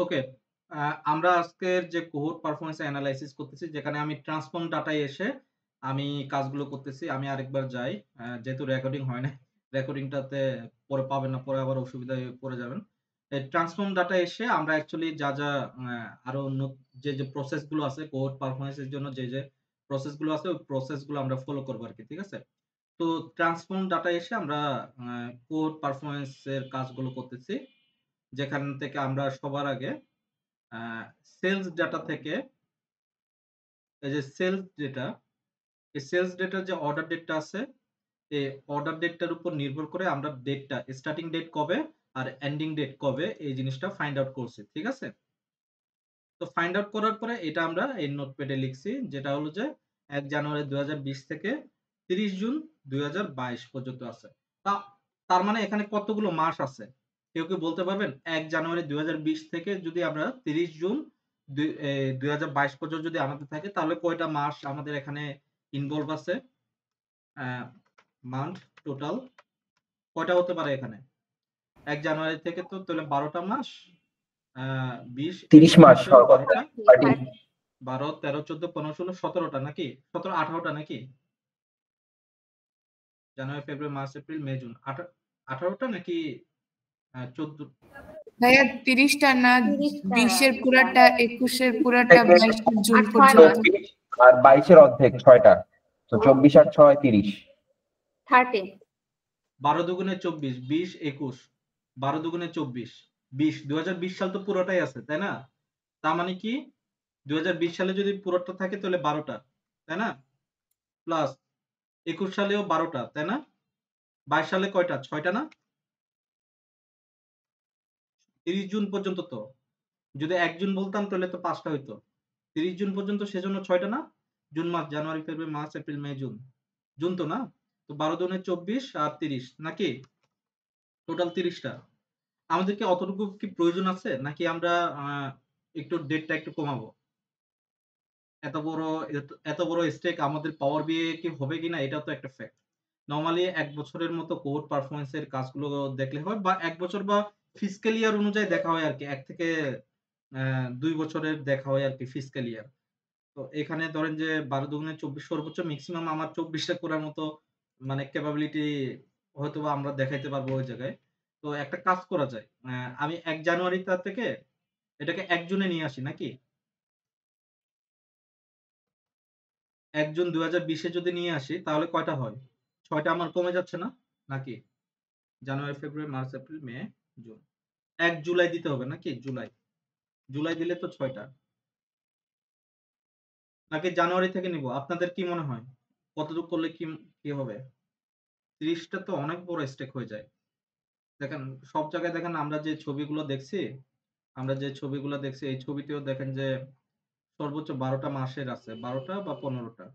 ওকে। আমরা আজকের যে কোহোর্ট পারফরম্যান্স অ্যানালাইসিস করতেছি, যেখানে আমি ট্রান্সফর্ম ডাটায় এসে আমি কাজগুলো করতেছি। আমি আরেকবার যাই। যেহেতু রেকর্ডিং হয় নাই। রেকর্ডিংটাতে পরে পাবেন না। পরে আবার অসুবিধায় পড়ে যাবেন। এই ট্রান্সফর্ম ডাটায় এসে আমরা অ্যাকচুয়ালি যা আরো যে প্রসেস গুলো আছে কোহোর্ট পারফরম্যান্স এর জন্য যে প্রসেস গুলো আছে, ওই প্রসেস গুলো আমরা ফলো করব আরকি। ঠিক আছে? তো ট্রান্সফর্ম ডাটায় এসে আমরা আ কোহোর্ট পারফরম্যান্স এর কাজগুলো করতেছি। যেখান থেকে আমরা সবার আগে আ সেলস ডাটা থেকে এই যে সেলস ডেটা, এই সেলস ডেটার যে অর্ডার ডেটটা আছে, এই অর্ডার ডেটটার উপর নির্ভর করে আমরা ডেটটা স্টার্টিং ডেট কবে আর এন্ডিং ডেট কবে এই জিনিসটা ফাইন্ড আউট করছি। ঠিক আছে? তো ফাইন্ড আউট করার পরে এটা আমরা এই নোটপ্যাডে লিখছি। যেটা হলো যে ১ জানুয়ারি ২০২০ থেকে ৩০ জুন ২০২২ পর্যন্ত আছে। তা তার মানে এখানে কতগুলো মাস আছে? কেউ কি বলতে পারবেন? ১ জানুয়ারি ২০২০ থেকে যদি আমরা ৩০ জুন ২০২২ পর্যন্ত যদি আমাদের থাকে তাহলে কয়টা মাস আমাদের এখানে ইনভলভ আছে? অ্যা মান্থ টোটাল কয়টা হতে পারে এখানে? ১ জানুয়ারি থেকে তো তাহলে ১২ টা মাস। আ ২০, ৩০ ২১, মাস ২২, সর্বোচ্চ ১২ টা, 30 ১২, ১৩, ১৪, ১৫, ১৬, ১৭ টা নাকি? ১৭, ১৮ টা নাকি? জানুয়ারি, ফেব্রুয়ারি, মার্চ, এপ্রিল, মে, জুন। ১৮ টা নাকি ১৪? ভাইয়া ৩০টা না, ৩০টা ২০-এর পুরাটা, ২১-এর পুরাটা, থেকে ২২ জুন আর ৬ পর্যন্ত। মাস। ২৪ আর ২২ এর অর্ধেক ৬টা। তো ২৪ আর ৬ ৩০। 30 ১২ দুগুণে ২৪, ২০, ২১। ১২ দুগুণে ২৪, ২০। ২০২০ সাল তো পুরোটাই আছে, তাই না? তার মানে কি ২০২০ সালে যদি পুরোটা থাকে তাহলে ১২ টা, তাই না? প্লাস ২১ সালেও ১২ টা, তাই না? ২২ সালে কয়টা? ৬ টা না? ৩০ জুন পর্যন্ত তো। যদি ১ জুন বলতাম তাহলে তো ৫ টা হইতো। ৩০ জুন পর্যন্ত সেজন্য ৬ টা না? জুন মাস, জানুয়ারি, ফেব্রুয়ারি, মার্চ, এপ্রিল, মে, জুন। জুন তো না? তো ১২ দুগুণে ২৪ আর ৩০ নাকি? টোটাল ৩০ টা। আমাদের কি অতটুকু কি প্রয়োজন আছে? নাকি আমরা আ একটু ডেটটা একটু কমাবো? এত বড় এত বড় স্টেক আমাদের পাওয়ার BI কি হবে কিনা এটাও তো একটা ফ্যাক্ট। নরমালি ১ বছরের মতো কোড পারফরম্যান্স এর কাজগুলো দেখলে হয় বা ১ বছর বা ফিসক্যাল ইয়ার অনুযায়ী দেখা হয় আরকি। ১ থেকে ২ বছরের দেখা হয় আরকি ফিসক্যাল ইয়ার। তো এখানে ধরেন যে ১২ দুগুণে ২৪ সর্বোচ্চ মেক্সিমাম আমার ২৪ টা করার মতো মানে ক্যাপাবিলিটি হয়তোবা আমরা দেখাইতে পারবো ওই জায়গায়। তো একটা কাজ করা যায়। আমি ১ জানুয়ারি থেকে এটাকে ১ জুনে নিয়ে আসি নাকি? ১ জুন ২০২০ এ যদি নিয়ে আসি তাহলে কয়টা হয়? ৬ টা আমার কমে যাচ্ছে না? নাকি? জানুয়ারি, ফেব্রুয়ারি, মার্চ, এপ্রিল, মে, জুন। ১ জুলাই দিতে হবে নাকি? জুলাই। জুলাই দিলে তো ৬ টা। নাকি জানুয়ারি থেকে নিবো? আপনাদের কি মনে হয়? কতটুকু করলে কি হবে? ৩০ টা তো অনেক বড় স্টেক হয়ে যায়। দেখেন সব জায়গায় দেখেন আমরা যে ছবিগুলো দেখছি এই ছবিতেও দেখেন যে সর্বোচ্চ ১২ টা মাসের আছে। ১২ টা বা ১৫ টা।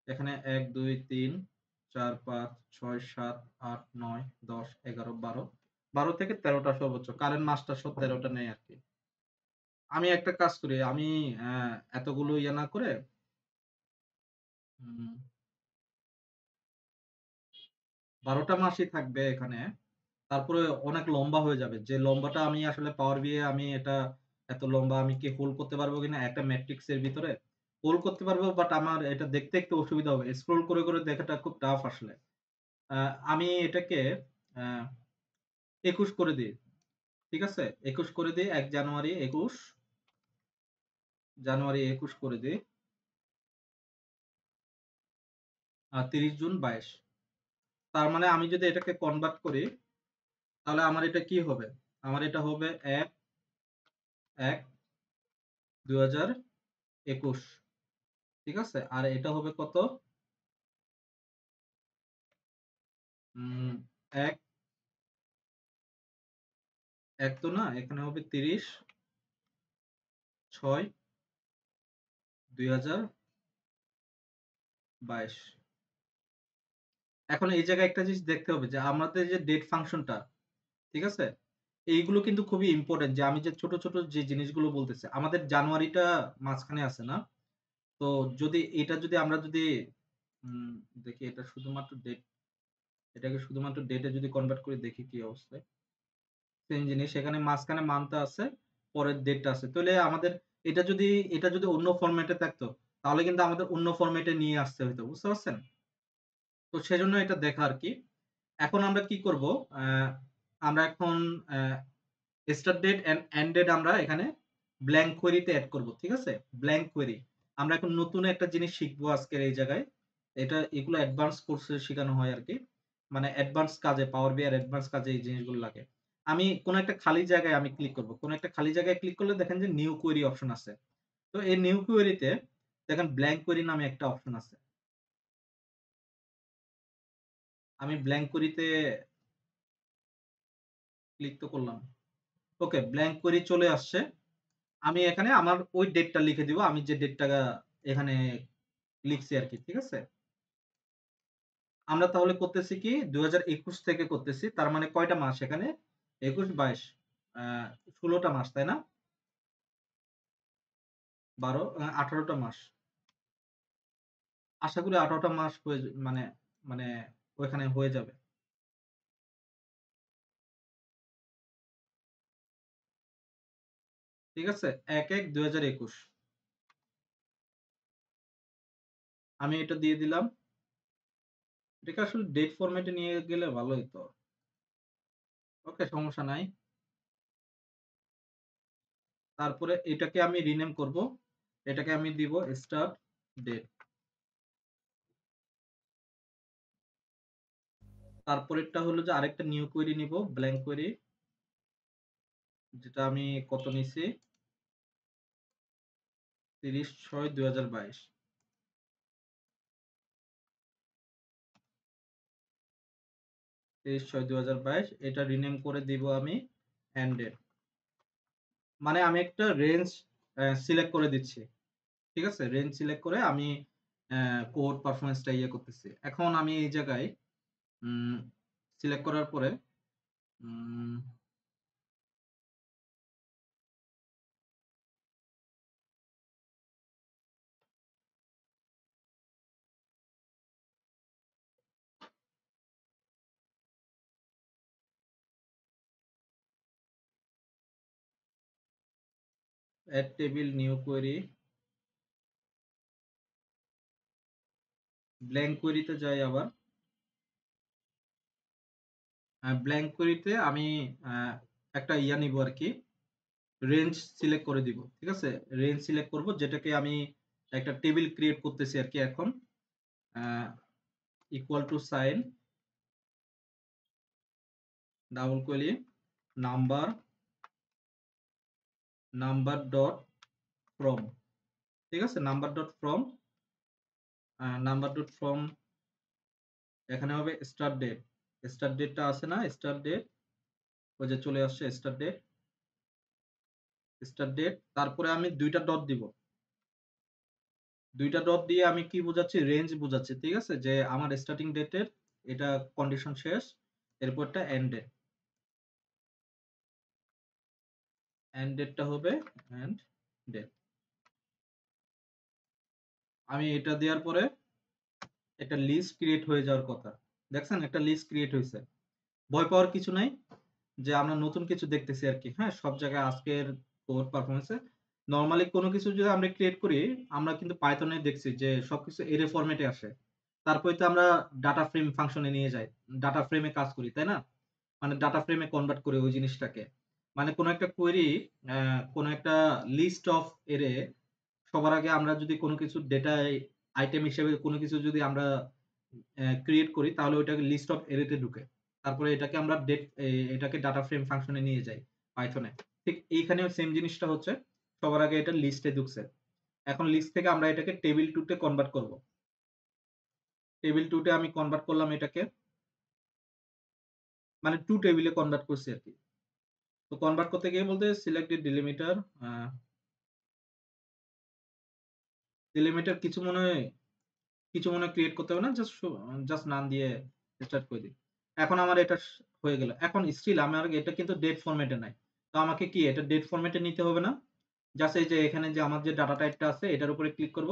এখানে ১, ২, ৩, ৪, ৫, ৬, ৭, ৮, ৯, ১০, ১১, ১২। ১২ থেকে ১৩ টা সর্বোচ্চ। কারেন্ট মাসটা সহ ১৩ টা নেই আরকি। আমি একটা কাজ করি। আমি এতগুলো ইয়ে না করে উম ১২ টা মাসই থাকবে এখানে। তারপরে অনেক লম্বা হয়ে যাবে। যে লম্বাটা আমি আসলে পাওয়ার BI আমি এটা এত লম্বা আমি কি হোল্ড করতে পারবো কিনা একটা ম্যাট্রিক্স এর ভিতরে? হোল্ড করতে পারবো বাট আমার এটা দেখতে একটু অসুবিধা হবে। স্ক্রল করে দেখাটা খুব টাফ আসলে। আ আমি এটাকে আ ২১ করে দেই। ঠিক আছে? ২১ করে দেই ১ জানুয়ারি ২১, জানুয়ারি ২১ করে দেই। ৩০ জুন ২২। তার মানে আমি যদি এটাকে কনভার্ট করি তাহলে আমার এটা কি হবে? আমার এটা হবে ১/১/২০২১ ঠিক আছে? আর এটা হবে কত? ১, ১ তো না এখানে হবে ৩০/৬/২০২২। এখন এই জায়গায় একটা জিনিস দেখতে হবে যে আমাদের যে ডেট ফাংশনটা, ঠিক আছে? এইগুলো কিন্তু খুবই ইম্পোর্টেন্ট যে আমি যে ছোট যে জিনিসগুলো বলতেছি। আমাদের জানুয়ারিটা মাঝখানে আছে না? তো যদি আমরা যদি উম দেখি এটা শুধুমাত্র এটাকে শুধুমাত্র ডেটে যদি কনভার্ট করে দেখি কি অবস্থায়। সেম জিনিস এখানে মাঝখানে মান্থ আছে। পরের ডেটটা আছে। তাহলে আমাদের এটা যদি অন্য ফরম্যাটে থাকতো, তাহলে কিন্তু আমাদের অন্য ফরম্যাটে নিয়ে আসতে হইতো। বুঝতে পারছেন? তো সেজন্য এটা দেখা আরকি। এখন আমরা কি করব? আ আমরা এখন start date and end date আমরা এখানে ব্ল্যাংক কোয়েরি তে এড করব। ঠিক আছে? Blank query. আমরা এখন নতুন একটা জিনিস শিখবো আজকের এই জায়গায়। এগুলো অ্যাডভান্স কোর্সে শিখানো হয় আরকি। মানে অ্যাডভান্স কাজে পাওয়ার BI এর অ্যাডভান্স কাজে এই জিনিসগুলো লাগে। আমি কোন একটা খালি জায়গায় আমি ক্লিক করব। কোন একটা খালি জায়গায় ক্লিক করলে দেখেন যে নিউ কোয়েরি অপশন আছে। তো এই নিউ কোয়েরি তে দেখেন ব্ল্যাংক কোয়েরি নামে একটা অপশন আছে। আমি ব্ল্যাংক কোয়েরি তে ক্লিক তো করলাম। ওকে, ব্ল্যাংক কোয়েরি চলে আসছে। আমি এখানে আমার ওই ডেটটা লিখে দিব। আমি যে ডেটটা এখানে লিখছি আরকি। ঠিক আছে? আমরা তাহলে করতেছি কি ২০২১ থেকে করতেছি। তার মানে কয়টা মাস এখানে? ২১, ২২ আ ১৬ টা মাস, তাই না? ১২ ১৮ টা মাস। আশা করি ১৮ টা মাস হয়ে মানে মানে ওইখানে হয়ে যাবে। ঠিক আছে? ১-১-২০২১ আমি এটা দিয়ে দিলাম। এটাকে আসলে ডেট ফরম্যাটে নিয়ে গেলে ভালো হইতো। ওকে, সমস্যা নাই। তারপরে এটাকে আমি রিনেম করব। এটাকে আমি দিব স্টার্ট ডেট। তারপরেরটা হলো যে আরেকটা নিউ কোয়েরি নিব, ব্ল্যাংক কোয়েরি, যেটা আমি কত নিছি? ৩০/৬/২০২২। ৩০/৬/২০২২ এটা রিনেম করে দিব আমি এন্ডেড। মানে আমি একটা রেঞ্জ সিলেক্ট করে দিচ্ছি। ঠিক আছে? রেঞ্জ সিলেক্ট করে আমি কোড পারফরম্যান্সটা ইয়ে করতেছি। এখন আমি এই জায়গায় উম সিলেক্ট করার পরে um add table new query, blank কোয়েরিতে যাই আবার। ব্ল্যাংক কোয়েরিতে আমি আ একটা ইয়া নিবো আরকি, রেঞ্জ সিলেক্ট করে দিব। ঠিক আছে? রেঞ্জ সিলেক্ট করব, যেটাকে আমি একটা টেবিল ক্রিয়েট করতেছি আরকি এখন। Uh equal to sign double quote number dot from. ঠিক আছে? নাম্বার ডট ফ্রম এখানে হবে স্টার্ট ডেট। স্টার্ট ডেটটা আছে না? স্টার্ট ডেট, ওই যে চলে আসছে স্টার্ট ডেট। তারপরে আমি ২ টা ডট দিব। ২ টা ডট দিয়ে আমি কি বোঝাচ্ছি? রেঞ্জ বোঝাচ্ছি। ঠিক আছে? যে আমার স্টার্টিং ডেটের এটা কন্ডিশন শেষ। এরপরটা এন্ড ডেট। এন্ড ডেটটা হবে এন্ড ডেট। আমি এটা দেওয়ার পরে একটা লিস্ট ক্রিয়েট হয়ে যাওয়ার কথা। দেখছেন? একটা লিস্ট ক্রিয়েট হইছে। ভয় পাওয়ার কিছু নাই। যে আমরা নতুন কিছু দেখতেছি আরকি। হ্যাঁ? সব জায়গায় আজকের কোড পারফরম্যান্স এ নরমালি কোন কিছু যদি আমরা ক্রিয়েট করি, আমরা কিন্তু Python এ দেখছি যে সবকিছু অ্যারে ফরম্যাটে আসে। তারপরে তো আমরা ডাটা ফ্রেম ফাংশন এ নিয়ে যাই। ডাটা ফ্রেম এ কাজ করি, তাই না? মানে ডাটা ফ্রেমে কনভার্ট করি ওই জিনিসটাকে। মানে কোন একটা কোয়েরি কোন একটা লিস্ট অফ অ্যারে সবার আগে আমরা যদি কোন কিছু ডেটা আইটেম হিসেবে কোন কিছু যদি আমরা ক্রিয়েট করি, তাহলে ওইটাকে লিস্ট অফ অ্যারে তে ঢুকে। তারপরে এটাকে আমরা এটাকে ডাটা ফ্রেম ফাংশন এ নিয়ে যাই পাইথনে। ঠিক এইখানেও সেম জিনিসটা হচ্ছে। সবার আগে এটা লিস্টে ঢুকছে। এখন লিস্ট থেকে আমরা এটাকে টেবিল 2 তে কনভার্ট করব। টেবিল 2 তে আমি কনভার্ট করলাম এটাকে। মানে 2 টেবিলে কনভার্ট করছি আরকি। তো কনভার্ট করতে গিয়ে বলতে সিলেক্ট দ্যা ডিলিমিটার ডিলিমিটার কিছু মনে হয় ক্রিয়েট করতে হবে না। জাস্ট নাম দিয়ে স্টার্ট করে দিই। এখন আমার এটা হয়ে গেল। এখন স্টিল আমার এটা কিন্তু ডেট ফরম্যাটে নাই। তো আমাকে কি এটা ডেট ফরম্যাটে নিতে হবে না? জাস্ট এই যে এখানে যে আমার যে ডাটা টাইপটা আছে এটার উপরে ক্লিক করব।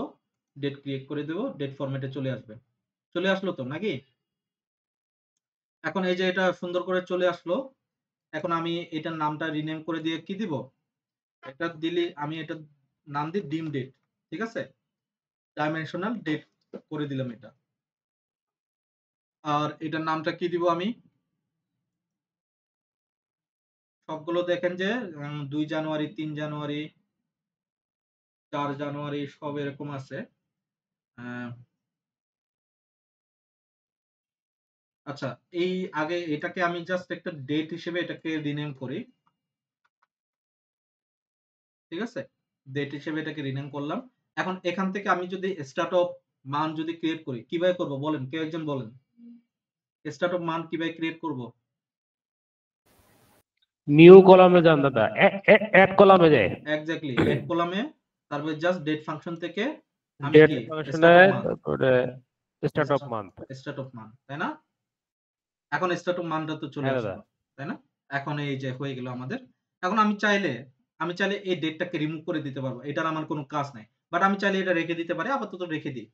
ডেট ক্রিয়েট করে দেব। ডেট ফরম্যাটে চলে আসবে। চলে আসলো তো নাকি? এখন এই যে এটা সুন্দর করে চলে আসলো। এখন আমি এটার নামটা রিনেম করে দিয়ে কি দিব? এটা দিলে আমি এটা নাম দিই ডিম ডেট, ঠিক আছে? ডাইমেনশনাল ডেট করে দিলাম এটা। আর এটার নামটা কি দিব আমি? সবগুলো দেখেন যে 2 জানুয়ারি, 3 জানুয়ারি, 4 জানুয়ারি সব এরকম আছে। আচ্ছা, এই আগে এটাকে আমি জাস্ট একটা ডেট হিসেবে এটাকে রিনেম করি, ঠিক আছে? ডেট হিসেবে এটাকে রিনেম করলাম। এখন এখান থেকে আমি যদি স্টার্ট অফ মান যদি ক্রিয়েট করি, কিভাবে করব বলেন? কেউ একজন বলেন। স্টার্ট অফ মান কিভাবে ক্রিয়েট করব? নিউ কলামে যান দাদা, অ্যাড কলামে যায়, এক্স্যাক্টলি এড কলামে, তারপরে জাস্ট ডেট ফাংশন থেকে আমি ডেট কি ফাংশনে, স্টার্ট অফ মান, তারপরে start of month. Start of মান, তাই না? এখন স্টার্ট অফ মানটা তো চলে হ্যাঁ দাদা। আসলো, তাই না? এখন এই যে হয়ে গেল আমাদের। এখন আমি চাইলে এই ডেটটাকে রিমুভ করে দিতে পারবো, এটার আমার কোনো কাজ নাই। বাট আমি চাইলে এটা রেখে দিতে পারি, আপাতত রেখে দিই।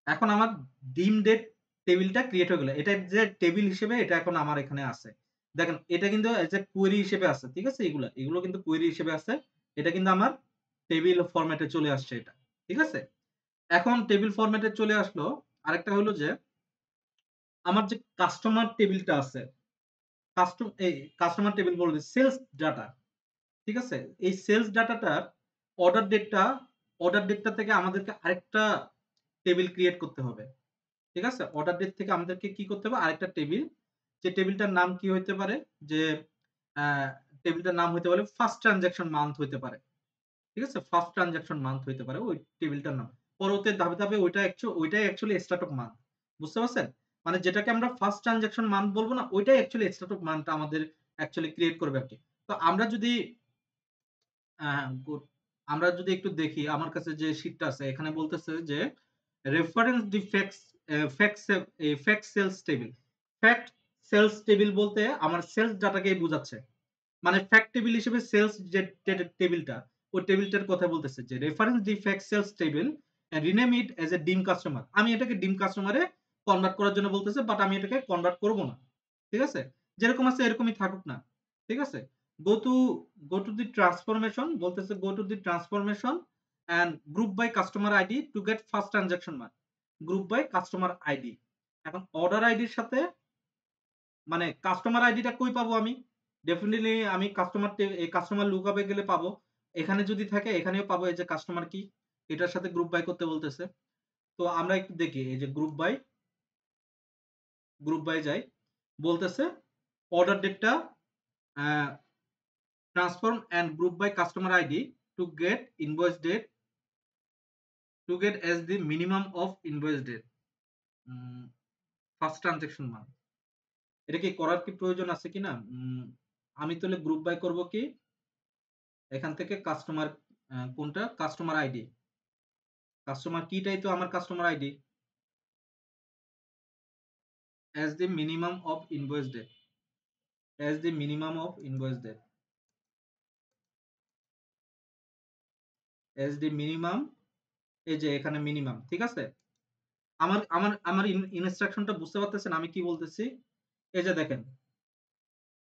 এখন আমার ডিম ডেট টেবিলটা ক্রিয়েট হয়ে গেল। এটা যে টেবিল হিসেবে এটা এখন আমার এখানে আছে। দেখেন এটা কিন্তু এজ এ কোয়েরি হিসেবে আছে, ঠিক আছে? এগুলো কিন্তু কোয়েরি হিসেবে আছে। এটা কিন্তু আমার টেবিল ফরম্যাটে চলে আসছে এটা, ঠিক আছে? এখন টেবিল ফরম্যাটে চলে আসলো। আরেকটা হলো যে আমার যে কাস্টমার টেবিলটা আছে, কাস্টমার টেবিল বলতে সেলস ডাটা, ঠিক আছে? এই সেলস ডাটাটার অর্ডার ডেটটা অর্ডার ডেটটা থেকে আমাদেরকে আরেকটা টেবিল ক্রিয়েট করতে হবে, ঠিক আছে? অর্ডার ডেট থেকে আমাদেরকে কি করতে হবে? আরেকটা টেবিল, যে টেবিলটার নাম কি হইতে পারে? যে আহ, টেবিলটার নাম হইতে পারে ফার্স্ট ট্রানজাকশন মান্থ হইতে পারে, ঠিক আছে? ফার্স্ট ট্রানজাকশন মান্থ হইতে পারে ওই টেবিলটার নাম। পরবর্তী ধাপে ধাপে ওইটাই অ্যাকচুয়ালি স্টার্ট অফ মান্থ, বুঝতে পারছেন? মানে যেটাকে আমরা ফার্স্ট ট্রানজাকশন মান্থ বলবো না, ওইটাই অ্যাকচুয়ালি স্টার্ট অফ মান্থটা আমাদের অ্যাকচুয়ালি ক্রিয়েট করবে আর কি। তো আমরা যদি গুড, আমরা যদি একটু দেখি আমার কাছে যে শীটটা আছে, এখানে বলতেছে যে reference defects fact sales table. Fact sales table বলতে আমার সেলস ডাটাকেই বোঝাচ্ছে। মানে ফ্যাক্ট টেবিল হিসেবে সেলস যে টেবিলটা, ওই টেবিলটার কথা বলতেছে যে reference defect sales table rename it as a dim customer. আমি এটাকে ডিম কাস্টমারে কনভার্ট করার জন্য বলতেছে, বাট আমি এটাকে কনভার্ট করব না, ঠিক আছে? যেরকম আছে এরকমই থাকুক না, ঠিক আছে? Go to go to the transformation বলতেছে, go to the transformation and group by customer ID to get first transaction মান। Group by customer ID. এখন অর্ডার আইডির সাথে মানে কাস্টমার আইডিটা কই পাবো আমি? ডেফিনিটলি আমি কাস্টমার লুকআপে গেলে পাবো। এখানে যদি থাকে এখানেও পাবো, এই যে কাস্টমার কি, এটার সাথে গ্রুপ বাই করতে বলতেছে। তো আমরা একটু দেখি, এই যে গ্রুপ বাই যাই, বলতেছে অর্ডার ডেটটা transform and group by customer ID to get invoice date to get as the minimum of invoice date first transaction মান। এটা কি করার কি প্রয়োজন আছে কিনা? আমি তাহলে গ্রুপ বাই করব কি এখান থেকে কাস্টমার, কোনটা কাস্টমার আইডি, কাস্টমার কিটাই তো আমার customer ID, as the minimum of invoice date, as the minimum of invoice date, as the minimum, এই যে এখানে মিনিমাম, ঠিক আছে? আমার আমার আমার ইনস্ট্রাকশনটা বুঝতে পারতেছেন আমি কি বলতেছি? এই যে দেখেন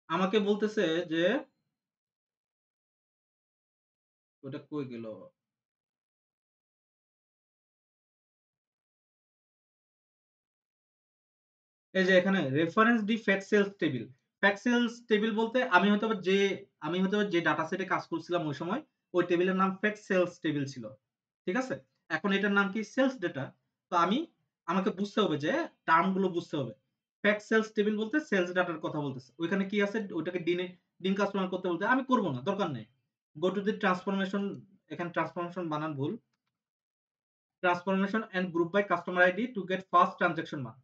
আমাকে বলতেছে যে ওটা কই গেল? এই যে এখানে reference D fact sales table. Fact sales table বলতে আমি হয়তো যে ডাটা সেটে কাজ করছিলাম ওই সময় ওই টেবিলের নাম ফ্যাক্ট সেলস টেবিল ছিল, ঠিক আছে? এখন এটার নাম কি সেলস ডেটা। তো আমাকে বুঝতে হবে যে টার্ম গুলো বুঝতে হবে। ফ্যাক্ট সেলস টেবিল বলতে সেলস ডাটার কথা বলতেছে, ওইখানে কি আছে ওইটাকে ডিন কাস্টমার করতে বলতে আমি করব না, দরকার নেই। গো টু দি ট্রান্সফরমেশন, এখানে ট্রান্সফরমেশন বানান ভুল, transformation and group by customer ID to get first transaction মান।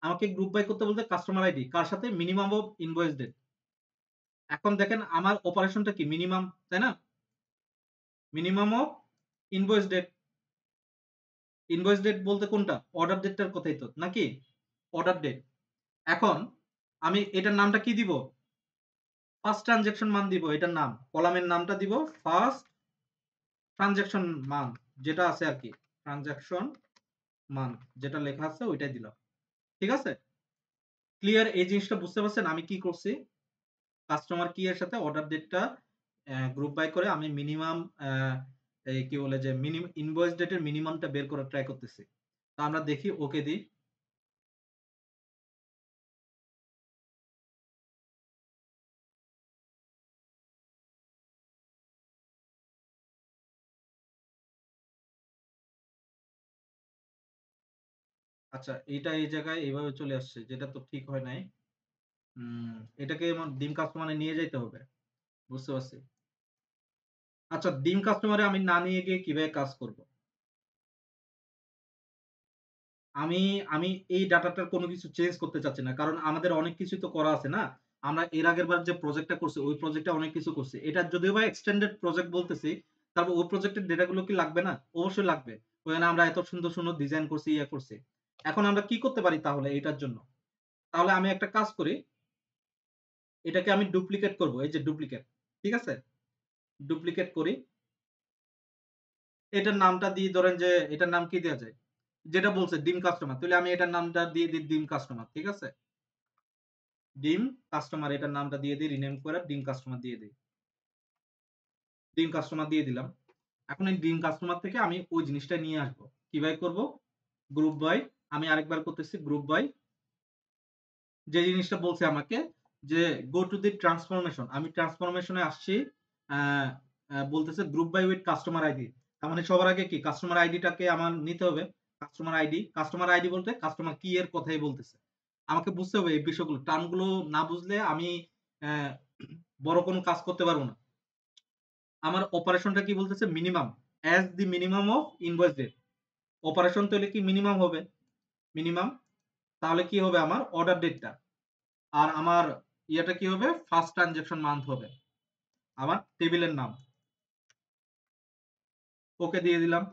আমাকে গ্রুপ বাই করতে বলতে কাস্টমার আইডি কার সাথে? Minimum of invoice date. এখন দেখেন আমার অপারেশনটা কি মিনিমাম, তাই না? Minimum of invoice date. Invoice date বলতে কোনটা? অর্ডার ডেটটার কথাই তো নাকি? Order date. এখন আমি এটার নামটা কি দিব? ফার্স্ট ট্রানজাকশন মান দিব, এটার নাম কলামের নামটা দিব ফার্স্ট ট্রানজাকশন মান, যেটা আছে আর কি ট্রানজাকশন মান যেটা লেখা আছে ওইটাই দিলাম, ঠিক আছে? ক্লিয়ার? এই জিনিসটা বুঝতে পারছেন আমি কি করছি? কাস্টমার কি এর সাথে অর্ডার ডেটটা গ্রুপ বাই করে আমি মিনিমাম এই কি বলে যে ইনভয়েস ডেটের মিনিমামটা বের করার ট্রাই করতেছি। তো আমরা দেখি ওকে দিই। আচ্ছা এইটা এই জায়গায় এইভাবে চলে আসছে যেটা তো ঠিক হয় নাই। এটাকে আমার ডিম কাস্টমারে নিয়ে যাইতে হবে। বুঝতে পারছি। আচ্ছা ডিম কাস্টমারে আমি না নিয়ে গিয়ে কিভাবে কাজ করব? আমি আমি এই ডাটাটার কোনো কিছু চেঞ্জ করতে চাচ্ছি না। কারণ আমাদের অনেক কিছুই তো করা আছে না? আমরা এর আগেরবার যে প্রজেক্টটা করছি, ওই প্রজেক্টে অনেক কিছু করছি। এটা যদিও বা এক্সটেন্ডেড প্রজেক্ট বলতেছি, তারপর ওই প্রজেক্টের ডেটাগুলো কি লাগবে না? অবশ্যই লাগবে। ওখানে আমরা এত সুন্দর, সুন্দর ডিজাইন করছি, ইয়ে করছি। এখন আমরা কি করতে পারি তাহলে এইটার জন্য? তাহলে আমি একটা কাজ করি, এটাকে আমি ডুপ্লিকেট করব। এই যে ডুপ্লিকেট। ঠিক আছে? ডুপ্লিকেট করি। এটার নামটা দিয়ে ধরেন যে এটার নাম কি দেয়া যায়? যেটা বলছে ডিম কাস্টমার। তাহলে আমি এটার নামটা দিয়ে দিই ডিম কাস্টমার। ঠিক আছে? ডিম কাস্টমার এটার নামটা দিয়ে দিই রিনেম করে ডিম কাস্টমার দিয়ে দিই। ডিম কাস্টমার দিয়ে দিলাম। এখন এই ডিম কাস্টমার থেকে আমি ওই জিনিসটা নিয়ে আসবো। কিভাবে করব? গ্রুপ বাই আমি আরেকবার করতেছি গ্রুপ বাই যে জিনিসটা বলছে আমাকে যে গো টু দি ট্রান্সফরমেশন। আমি ট্রান্সফরমেশন এ আসছি। আ বলতেছে group by with customer ID. তার মানে সবার আগে কি কাস্টমার আইডিটাকে আমার নিতে হবে। কাস্টমার আইডি বলতে কাস্টমার কি এর কথাই বলতেছে। আমাকে বুঝতে হবে এই বিষয়গুলো। টার্মগুলো না বুঝলে আমি অ্যা বড় কোনো কাজ করতে পারব না। আমার অপারেশনটা কি বলতেছে minimum as the minimum of invoice date. Operation তাহলে কি মিনিমাম হবে? মিনিমাম তাহলে কি হবে আমার অর্ডার ডেটটা। আর আমার ইয়েটা কি হবে? ফার্স্ট ট্রান্সেকশন মান্থ হবে। আমার টেবিলের নাম। ওকে দিয়ে দিলাম।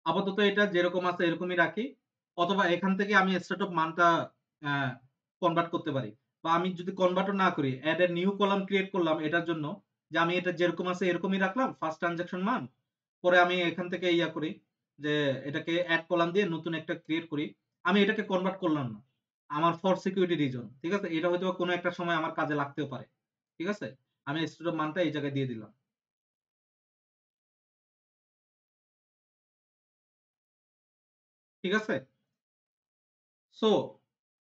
আপাতত এটা যেরকম আছে এরকমই রাখি। অথবা এখান থেকে আমি স্টেট অফ মানটা অ্যা কনভার্ট করতে পারি। বা আমি যদি কনভার্টও না করি, add a new column create করলাম এটার জন্য যে আমি এটা যেরকম আছে এরকমই রাখলাম ফার্স্ট ট্রান্সেকশন মান। পরে আমি এখান থেকে ইয়া করি যে এটাকে এড কলাম দিয়ে নতুন একটা ক্রিয়েট করি। আমি এটাকে কনভার্ট করলাম না। আমার ফর সিকিউরিটি রিজন। ঠিক আছে? এটা হয়তোবা কোনো একটা সময় আমার কাজে লাগতেও পারে। ঠিক আছে? আমি স্টেট অফ মানটা এই জায়গায় দিয়ে দিলাম। ঠিক আছে? সো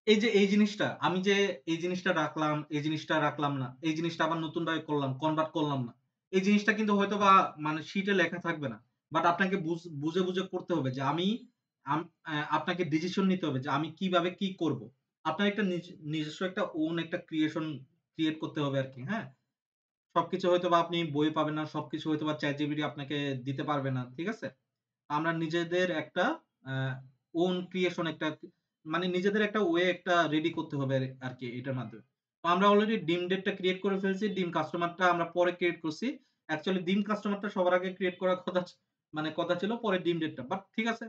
এই যে এই জিনিসটা আমি যে এই জিনিসটা রাখলাম, এই জিনিসটা রাখলাম না। এই জিনিসটা আবার নতুনভাবে করলাম, কনভার্ট করলাম না। এই জিনিসটা কিন্তু হয়তোবা মানে শিটে লেখা থাকবে না। বাট আপনাকে বুঝে, বুঝে করতে হবে যে আমি আপনাকে ডিসিশন নিতে হবে যে আমি কিভাবে কি করব। আপনার একটা নিজস্ব একটা ওন একটা ক্রিয়েট করতে হবে আরকি, হ্যাঁ? সবকিছু হয়তোবা আপনি বইয়ে পাবেন না। সবকিছু হয়তোবা ChatGPT আপনাকে দিতে পারবে না। ঠিক আছে? আমরা নিজেদের একটা আ ওন ক্রিয়েশন একটা মানে নিজেদের একটা ওয়ে একটা রেডি করতে হবে আরকি এটার মাধ্যমে। তো আমরা অলরেডি ডিম ডেটটা ক্রিয়েট করে ফেলছি। ডিম কাস্টমারটা আমরা পরে ক্রিয়েট করছি। অ্যাকচুয়ালি ডিম কাস্টমারটা সবার আগে ক্রিয়েট করার কথা মানে কথা ছিল পরে ডিম ডেটটা। বাট ঠিক আছে,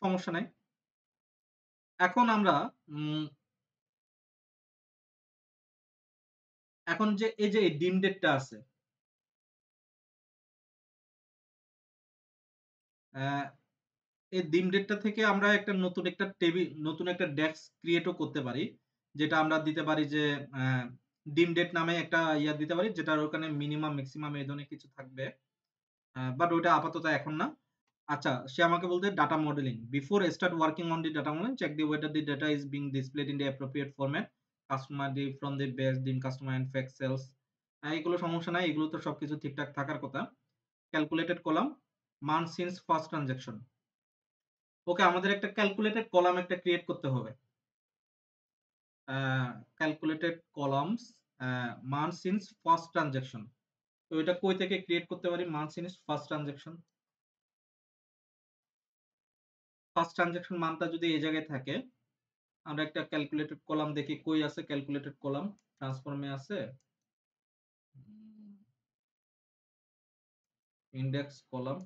সমস্যা নাই। এখন আমরা উম এখন যে এই যে ডিম ডেটটা আছে, অ্যা এই ডিম ডেটটা থেকে আমরা একটা নতুন একটা নতুন একটা ডেস্ক ক্রিয়েটও করতে পারি। যেটা আমরা দিতে পারি যে আ ডিম ডেট নামে একটা ইয়া দিতে পারি যেটার ওখানে মিনিমাম, মেক্সিমাম এই ধরনের কিছু থাকবে। বাট ওইটা আপাতত এখন না। আচ্ছা, সে আমাকে বলছে data modeling. Before start working on the data modeling, check the whether the data is being displayed in the appropriate format. Customer the from the base dim customer and fact sales. এগুলো সমস্যা নাই। এগুলো তো সবকিছু ঠিকঠাক থাকার কথা। Calculated column, মান সিন্স ফার্স্ট ট্রান্সেকশন। ওকে আমাদের একটা ক্যালকুলেটেড কলাম একটা ক্রিয়েট করতে হবে। আ ক্যালকুলেটেড কলামস মান সিন্স ফার্স্ট ট্রান্সেকশন। তো এটা কই থেকে ক্রিয়েট করতে পারি? মান since first transaction. First transaction মানটা যদি এই জায়গায় থাকে, আমরা একটা ক্যালকুলেটেড কলাম দেখি কই আছে ক্যালকুলেটেড কলাম? ট্রান্সফর্ম এ আছে? Index column.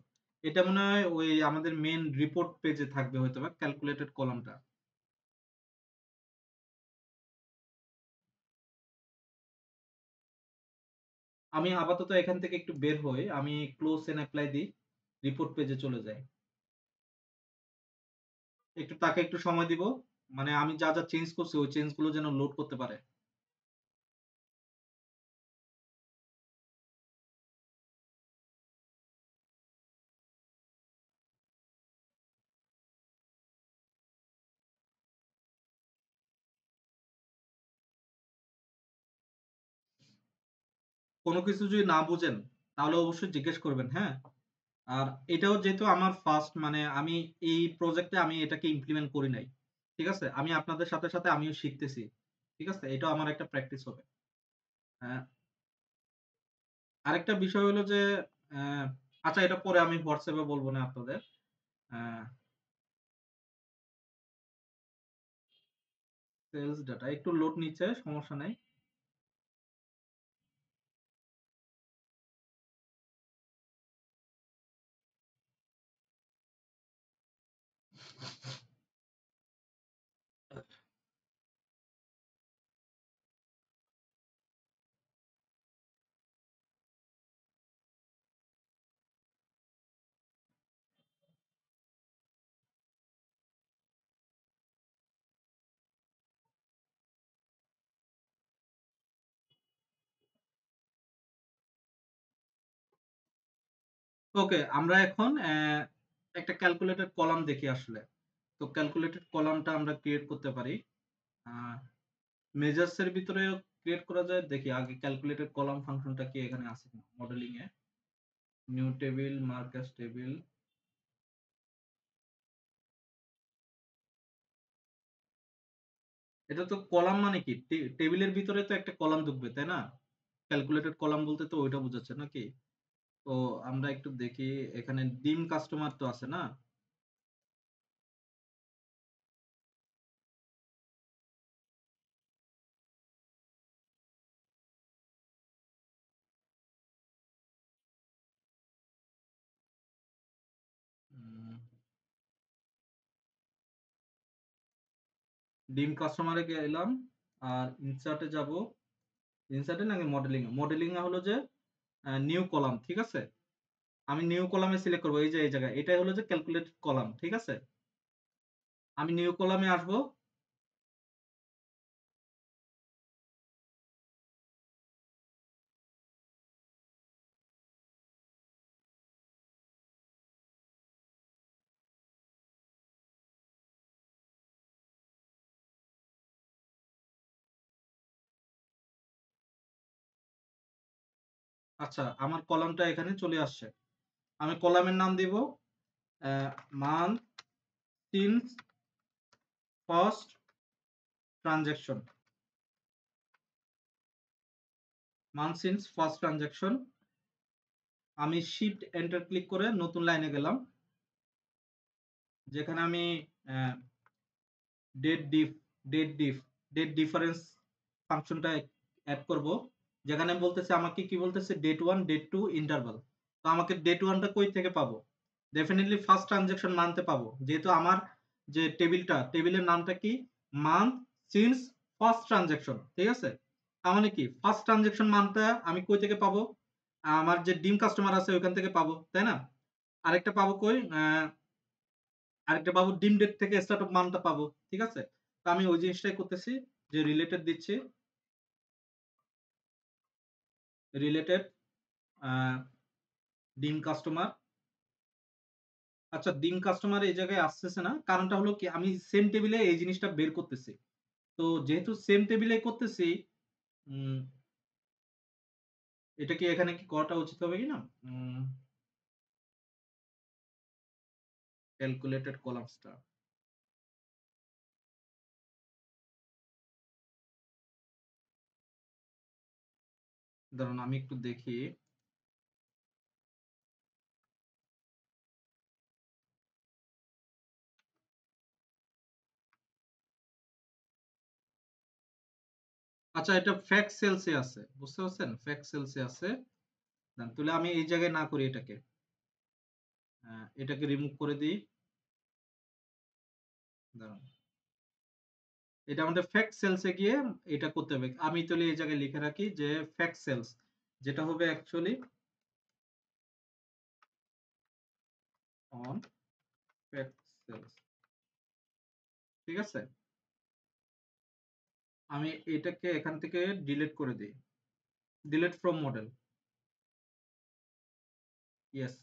এটা মনে হয় ওই আমাদের মেইন রিপোর্ট পেজে থাকবে হয়তোবা ক্যালকুলেটেড কলামটা। আমি আপাতত এখান থেকে একটু বের হই। আমি ক্লোজ এন্ড এপ্লাই দিই। রিপোর্ট পেজে চলে যাই। তাকে একটু সময় দিব। মানে আমি যা, যা চেঞ্জ করছি ওই চেঞ্জ গুলো যেন লোড করতে পারে। কোনো কিছু যদি না বুঝেন তাহলে অবশ্যই জিজ্ঞেস করবেন, হ্যাঁ? আর এটাও যেহেতু আমার ফার্স্ট মানে আমি এই প্রজেক্টে আমি এটাকে ইমপ্লিমেন্ট করি নাই। ঠিক আছে? আমি আপনাদের সাথে, সাথে আমিও শিখতেছি। ঠিক আছে? এটাও আমার একটা প্র্যাকটিস হবে। হ্যাঁ, আরেকটা বিষয় হলো যে অ্যা আচ্ছা এটা পরে আমি WhatsApp এ বলব না আপনাদের। অ্যা সেলস ডাটা একটু লোড নিচ্ছে, সমস্যা নাই। ওকে, আমরা এখন একটা ক্যালকুলেটেড কলাম দেখি আসলে। তো ক্যালকুলেটেড কলামটা আমরা ক্রিয়েট করতে পারি। আ মেজার্স এর ভিতরেও ক্রিয়েট করা যায়। দেখি আগে ক্যালকুলেটেড কলাম ফাংশনটা কি এখানে আছে কিনা মডেলিং এ। নিউ টেবিল, মার্কাস টেবিল। এটা তো কলাম মানে কি? টেবিলের ভিতরে তো একটা কলাম ঢুকবে, তাই না? ক্যালকুলেটেড কলাম বলতে তো ওইটা বোঝাচ্ছে নাকি? তো আমরা একটু দেখি এখানে ডিম কাস্টমার তো আছে না? উম ডিম কাস্টমারে গেলাম আর ইনসার্টে যাব। ইনসার্টে নাকি মডেলিং এ? মডেলিং এ হলো যে নিউ কলাম, ঠিক আছে? আমি নিউ কলামে সিলেক্ট করব এই যে এই জায়গায়। এটাই হলো যে ক্যালকুলেটেড কলাম, ঠিক আছে? আমি নিউ কলামে আসবো। আচ্ছা, আমার কলামটা এখানে চলে আসছে। আমি কলামের নাম দিব month since first transaction. Month since first transaction. আমি শিফট এন্টার ক্লিক করে নতুন লাইনে গেলাম। যেখানে আমি ডেট ডিফ ডেট ডিফ ডেট ডিফারেন্স ফাংশনটা এড করব। যেখানে বলতেছে আমাকে কি বলতেছে ডেট 1 ডেট 2 ইন্টারভাল। তো আমাকে ডেট 1 টা কই থেকে পাবো? ডেফিনিটলি ফার্স্ট ট্রানজাকশন মানতে পাবো। যেহেতু আমার যে টেবিলের নামটা কি? Month since first transaction. ঠিক আছে? তার মানে কি ফার্স্ট ট্রানজাকশন মানটা আমি কই থেকে পাবো? আমার যে ডিম কাস্টমার আছে ওইখান থেকে পাবো, তাই না? আরেকটা পাবো কই? আরেকটা পাবো ডিম ডেট থেকে স্টার্ট অফ মানটা পাবো। ঠিক আছে? তো আমি ওই জিনিসটাই করতেছি যে রিলেটেড দিচ্ছি। রিলেটেড ডিম কাস্টমার। আচ্ছা ডিম কাস্টমার এই জায়গায় আসতেছে না। কারণটা হলো কি আমি সেম টেবিলে এই জিনিসটা বের করতেছি। তো যেহেতু সেম টেবিলে করতেছি উম এটা কি এখানে কি করাটা উচিত হবে কিনা? ক্যালকুলেটেড কলামসটা। দাঁড়ান আমি একটু দেখি। আচ্ছা এটা ফ্যাক্ট সেলসে আছে। বুঝতে পারছেন? ফ্যাক্ট সেলসে আছে। তাহলে আমি এই জায়গায় না করি এটাকে। এটাকে রিমুভ করে দিই। দাঁড়ান। এটা আমাদের ফ্যাক্ট সেলসে গিয়ে এটা করতে হবে। আমি তাহলে এই জায়গায় লিখে রাখি যে ফ্যাক্ট সেলস যেটা হবে অ্যাকচুয়ালি অন ফ্যাক্ট সেলস। ঠিক আছে? আমি এটাকে এখান থেকে ডিলিট করে দিই। Delete from model. ইয়েস।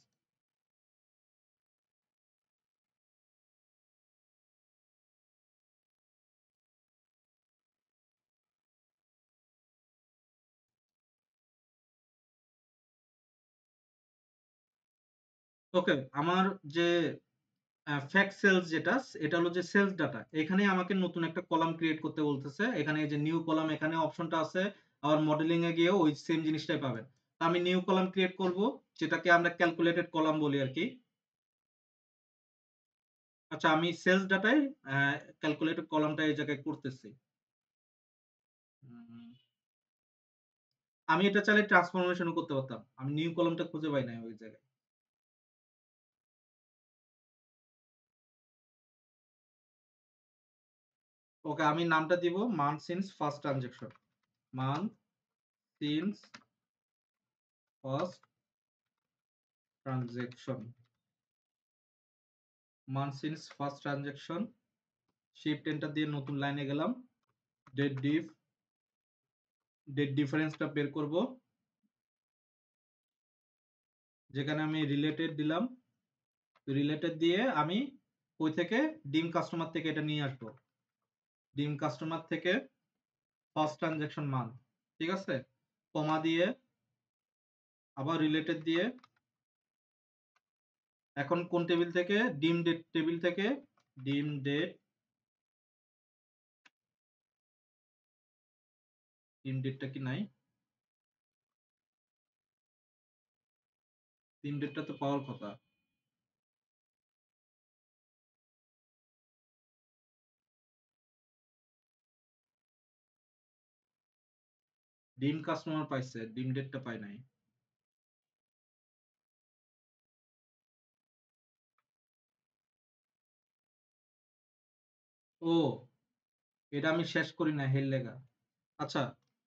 ওকে, আমার যে ফ্যাক্ট সেলস যেটা, এটা হলো যে সেলস ডাটা। এখানে আমাকে নতুন একটা কলাম ক্রিয়েট করতে বলতেছে। এখানে এই যে নিউ কলাম এখানে অপশনটা আছে। আবার মডেলিং এ গিয়েও ওই সেম জিনিসটাই পাবেন। তো আমি নিউ কলাম ক্রিয়েট করব, যেটাকে আমরা ক্যালকুলেটেড কলাম বলি আরকি। আচ্ছা, আমি সেলস ডাটায় ক্যালকুলেটেড কলামটা এই জায়গায় করতেছি। উম, আমি এটা চাইলে ট্রান্সফরমেশন ও করতে পারতাম। আমি নিউ কলামটা খুঁজে পাই নাই ওই জায়গায়। ওকে, আমি নামটা দিব month since first transaction. Month since first transaction. Month since first transaction. Shift enter দিয়ে নতুন লাইনে গেলাম। ডেট ডিফারেন্সটা বের করব, যেখানে আমি রিলেটেড দিলাম। রিলেটেড দিয়ে আমি কই থেকে, ডিম কাস্টমার থেকে এটা নিয়ে আসবো। ডিম কাস্টমার থেকে ফার্স্ট ট্রানজাকশন মান্থ। ঠিক আছে? কমা দিয়ে আবার রিলেটেড দিয়ে, এখন কোন টেবিল থেকে, ডিম ডেট টেবিল থেকে, ডিম ডেট, ডিম ডেটটা কি নাই? ডিম ডেটটা তো পাওয়ার কথা। ডিম কাস্টমার পাইছে, ডিম ডেটটা পাই নাই। ও, এটা আমি শেষ করি না হেল লেগা। আচ্ছা,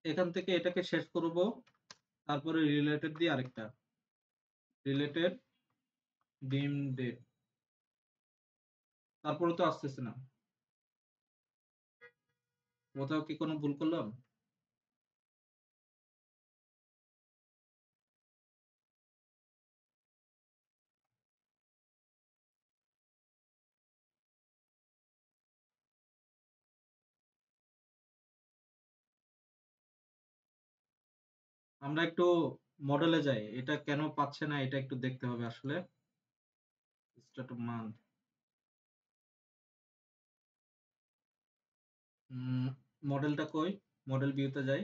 এখান থেকে এটাকে শেষ করব। তারপরে রিলেটেড দিয়ে আরেকটা রিলেটেড ডিম ডেট। তারপরে তো আসতেছে না। কোথাও কি কোনো ভুল করলাম? আমরা একটু মডেলে যাই। এটা কেন পাচ্ছে না এটা একটু দেখতে হবে আসলে। Start of month. মডেলটা কই? মডেল ভিউতে যাই।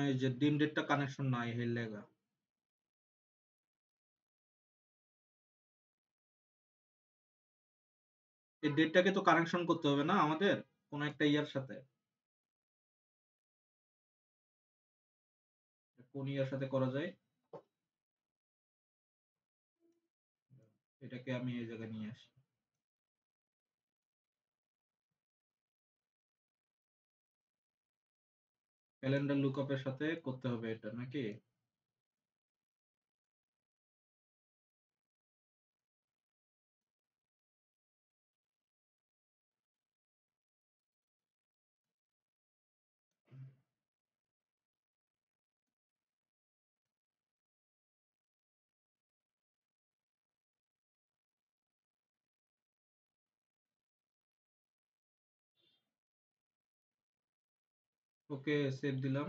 এই যে ডিম ডেটটা কানেকশন নাই হেল লেগা। এই ডেটটাকে তো কানেকশন করতে হবে না আমাদের কোন একটা ইয়ার সাথে। কোন ইয়ার সাথে করা যায়? এটাকে আমি এই জায়গায় নিয়ে আসি। ক্যালেন্ডার লুকআপের সাথে করতে হবে এটা নাকি? ওকে, সেভ দিলাম।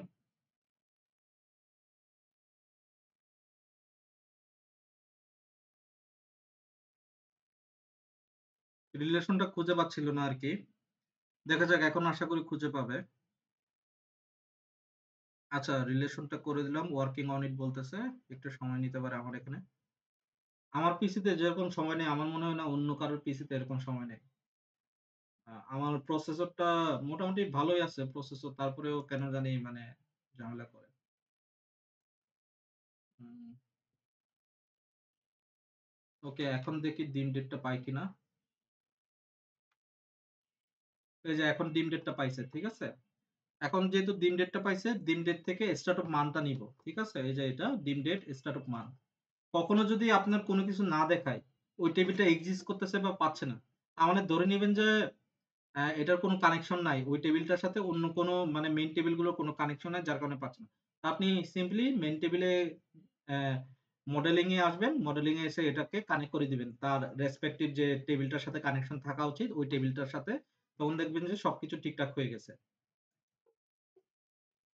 রিলেশনটা খুঁজে পাচ্ছিল না আরকি। দেখা যাক, এখন আশা করি খুঁজে পাবে। আচ্ছা, রিলেশনটা করে দিলাম। ওয়ার্কিং অন ইট বলতেছে। একটু সময় নিতে পারে আমার এখানে। আমার পিসিতে যেরকম সময় নেই আমার মনে হয় না অন্য কারোর পিসিতে এরকম সময় নেই। আমার প্রসেসরটা মোটামুটি ভালোই আছে প্রসেসর, তারপরেও কেন জানি মানে ঝামেলা করে। হুম, ওকে, এখন দেখি দিন ডেটটা পাই কিনা। এই যে এখন ডিম ডেটটা পাইছে, ঠিক আছে? এখন যেহেতু ডিম ডেটটা পাইছে, ডিম ডেট থেকে স্টার্ট অফ মানটা নিব, ঠিক আছে? এই যে এটা ডিম ডেট স্টার্ট অফ মান। কখনো যদি আপনার কোনো কিছু না দেখায়, ওই টেবিলটা এক্সিস্ট করতেছে বা পাচ্ছে না, তার মানে ধরে নিবেন যে এটার কোনো কানেকশন নাই। ওই টেবিলটার সাথে অন্য কোনো মানে মেইন টেবিলগুলোর কোনো কানেকশন নাই, যার কারণে পাচ্ছে না। তো আপনি সিম্পলি মেইন টেবিলে অ্যা মডেলিং এ আসবেন। মডেলিং এ এসে এটাকে কানেক্ট করে দিবেন। তার রেসপেক্টিভ যে টেবিলটার সাথে কানেকশন থাকা উচিত, ওই টেবিলটার সাথে। তখন দেখবেন যে সবকিছু ঠিকঠাক হয়ে গেছে।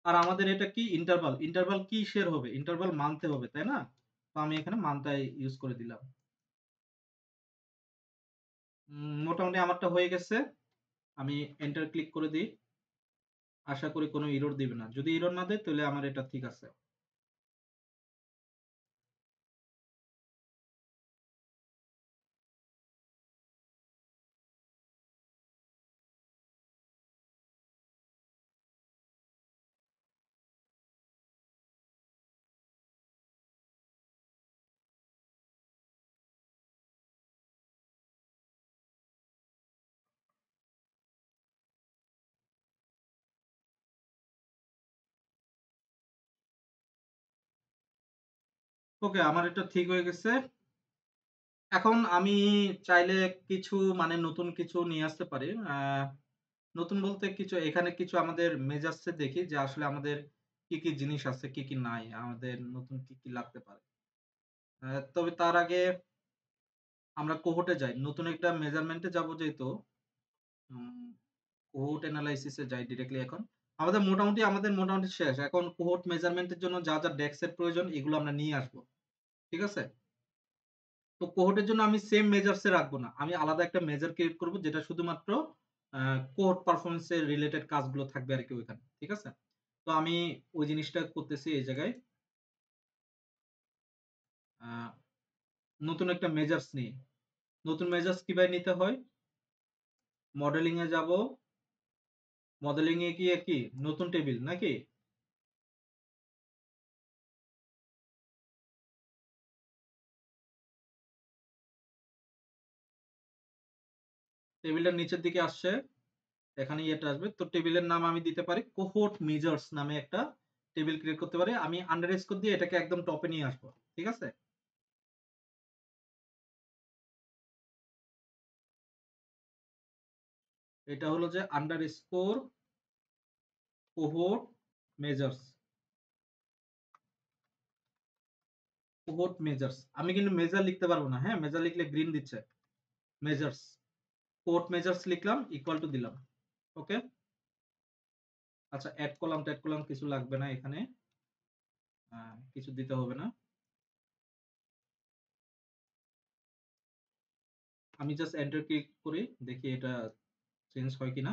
আর আমাদের এটা কি ইন্টারভাল। ইন্টারভাল কিসের হবে? ইন্টারভাল মানতে হবে, তাই না? তো আমি এখানে মানটাই ইউজ করে দিলাম। মোটামুটি আমারটা হয়ে গেছে। আমি এন্টার ক্লিক করে দেই। আশা করি কোনো এরর দিবে না। যদি এরর না দেয় তাহলে আমার এটা ঠিক আছে। ওকে, আমার এটা ঠিক হয়ে গেছে। এখন আমি চাইলে কিছু মানে নতুন কিছু নিয়ে আসতে পারি। নতুন বলতে কিছু এখানে কিছু আমাদের মেজার্স এ দেখি যে আসলে আমাদের কি, কি জিনিস আছে, কি, কি নাই। আমাদের নতুন কি, কি লাগতে পারে। তবে তার আগে আমরা কোহোর্ট এ যাই। নতুন একটা মেজারমেন্ট এ যাবো যেহেতু উম কোহোর্ট এনালাইসিস এ যাই ডিরেক্টলি এখন। আমাদের মোটামুটি শেষ। এখন কোহোর্ট মেজারমেন্ট এর জন্য যা, যা ডেক্স এর প্রয়োজন এগুলো আমরা নিয়ে আসবো। ঠিক আছে? তো কোহোর্টের জন্য আমি সেম মেজার্স এ রাখবো না। আমি আলাদা একটা মেজার ক্রিয়েট করব যেটা শুধুমাত্র কোহোর্ট পারফরম্যান্স এর রিলেটেড কাজগুলো থাকবে আরকি ওইখানে। ঠিক আছে? তো আমি ওই জিনিসটা করতেছি এই জায়গায়। আ নতুন একটা মেজার্স নিই। নতুন মেজার্স কিভাবে নিতে হয়? মডেলিং এ যাবো। মডেলিং এ গিয়ে কি নতুন টেবিল নাকি? টেবিলটার নিচের দিকে আসছে। এখানে ইয়েটা আসবে। তো টেবিলের নাম আমি দিতে পারি কোহোর্ট মেজার্স নামে একটা টেবিল ক্রিয়েট করতে পারি। আমি আন্ডারস্কোর দিয়ে এটাকে একদম টপে নিয়ে আসবো। ঠিক আছে? এটা হলো যে underscore cohort measures. Cohort measures. আমি কিন্তু মেজার লিখতে পারবো না। হ্যাঁ? মেজার লিখলে গ্রিন দিচ্ছে। মেজার্স। কোহোর্ট মেজার্স লিখলাম, ইকুয়াল টু দিলাম। ওকে? আচ্ছা, এড কলাম কিছু লাগবে না এখানে। কিছু দিতে হবে না। আমি জাস্ট এন্টার ক্লিক করি। দেখি এটা চেঞ্জ হয় কিনা।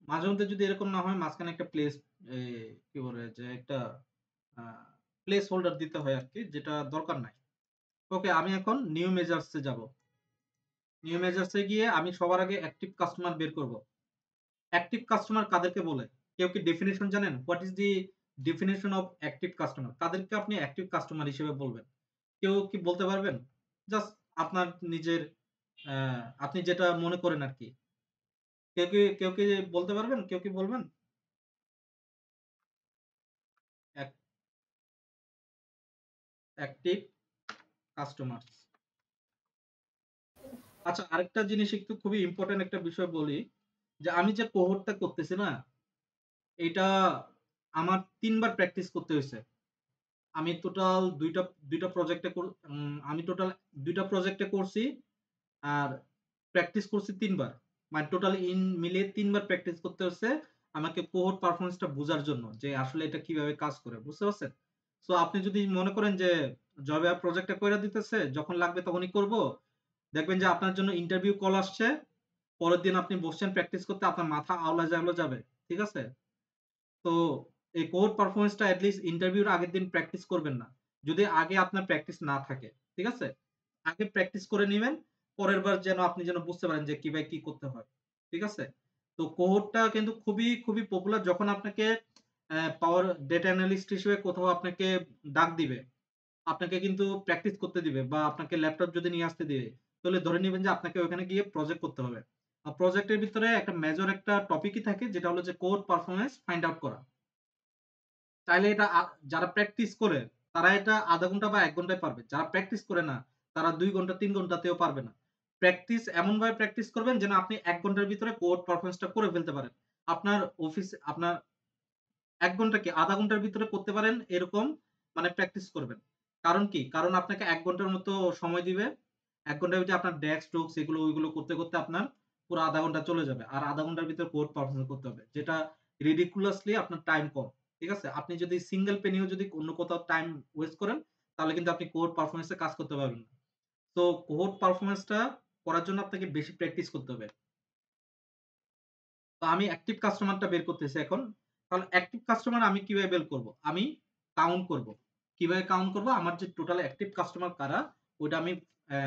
মাঝে মধ্যে যদি এরকম না হয় মাঝখানে একটা প্লেস কি বলে যে একটা আ প্লেস হোল্ডার দিতে হয় আরকি যেটা দরকার নাই। ওকে, আমি এখন নিউ মেজার্স এ যাব। নিউ মেজার্স এ গিয়ে আমি সবার আগে অ্যাক্টিভ কাস্টমার বের করব। অ্যাক্টিভ কাস্টমার কাদেরকে বলে? কেউ কি ডেফিনিশন জানেন? What is the definition of active customer? কাদেরকে আপনি অ্যাক্টিভ কাস্টমার হিসেবে বলবেন? কেউ কি বলতে পারবেন? জাস্ট আপনার নিজের অ্যা আপনি যেটা মনে করেন আরকি। কেউ কি বলতে পারবেন? কেউ কি বলবেন? অ্যাক অ্যাক্টিভ কাস্টমারস। আচ্ছা, আরেকটা জিনিস একটু খুবই ইম্পোর্টেন্ট একটা বিষয় বলি যে আমি যে কোহোর্টটা করতেছি না, এইটা আমার ৩ বার প্র্যাকটিস করতে হইছে। আমি টোটাল ২ টা প্রজেক্টে আমি টোটাল ২ টা প্রজেক্টে করছি। আর প্র্যাকটিস করছি ৩ বার। মানে টোটাল মিলিয়ে ৩ বার প্র্যাকটিস করতে হচ্ছে আমাকে কোহোর্ট পারফরম্যান্স টা বুঝার জন্য যে আসলে এটা কিভাবে কাজ করে। বুঝতে পারছেন? সো আপনি যদি মনে করেন যে জবে ভাইয়া প্রজেক্টটা কইরা দিতেছে, যখন লাগবে তখনই করব। দেখবেন যে আপনার জন্য ইন্টারভিউ কল আসছে। পরের দিন আপনি বসছেন প্র্যাকটিস করতে, আপনার মাথা আওলা জ্বালা যাবে। ঠিক আছে? তো এই কোর পারফরম্যান্স টা এটলিস্ট ইন্টারভিউর আগের দিন প্র্যাকটিস করবেন না। যদি আগে আপনার প্র্যাকটিস না থাকে। ঠিক আছে? আগে প্র্যাকটিস করে নিবেন। পরের বার যেন আপনি যেন বুঝতে পারেন যে কিভাবে কি করতে হয়। ঠিক আছে? তো কোহোর্টটা কিন্তু খুবই, খুবই পপুলার যখন আপনাকে পাওয়ার ডেটা অ্যানালিস্ট হিসেবে কোথাও আপনাকে ডাক দিবে। আপনাকে কিন্তু প্র্যাকটিস করতে দিবে বা আপনাকে ল্যাপটপ যদি নিয়ে আসতে দিবে। তাহলে ধরে নিবেন যে আপনাকে ওখানে গিয়ে প্রজেক্ট করতে হবে। আর প্রজেক্টের ভিতরে একটা মেজর একটা টপিকই থাকে যেটা হলো যে কোড পারফরম্যান্স ফাইন্ড আউট করা। চাইলে এটা যারা প্র্যাকটিস করে তারা এটা ০.৫ ঘন্টা বা ১ ঘন্টায় পারবে। যারা প্র্যাকটিস করে না তারা ২ ঘন্টা ৩ ঘন্টাতেও পারবে না। প্র্যাকটিস এমনভাবে প্র্যাকটিস করবেন যেন আপনি ১ ঘন্টার ভিতরে কোড পারফরম্যান্সটা করে ফেলতে পারেন। আপনার আপনার ১ ঘন্টা কি ০.৫ ঘন্টার ভিতরে করতে পারেন এরকম মানে প্র্যাকটিস করবেন। কারণ কি? কারণ আপনাকে ১ ঘন্টার মতো সময় দিবে। ১ ঘন্টার ভিতরে আপনার ডেস্ক টুকস এগুলো ওইগুলো করতে, করতে আপনার পুরো ০.৫ ঘন্টা চলে যাবে। আর ০.৫ ঘন্টার ভিতরে কোড পারফরম্যান্স করতে হবে। যেটা ridiculously আপনার টাইম কম। ঠিক আছে? আপনি যদি সিঙ্গেল পেনিও যদি অন্য কোথাও টাইম ওয়েস্ট করেন তাহলে কিন্তু আপনি কোড পারফরম্যান্স এ কাজ করতে পারবেন না। তো কোড পারফরম্যান্সটা করার জন্য আপনাকে বেশি প্র্যাকটিস করতে হবে। তো আমি অ্যাক্টিভ কাস্টমারটা বের করতেছি এখন। তাহলে অ্যাক্টিভ কাস্টমার আমি কিভাবে বের করব? আমি কাউন্ট করব। কিভাবে কাউন্ট করব? আমার যে টোটাল অ্যাক্টিভ কাস্টমার কারা ওইটা আমি অ্যা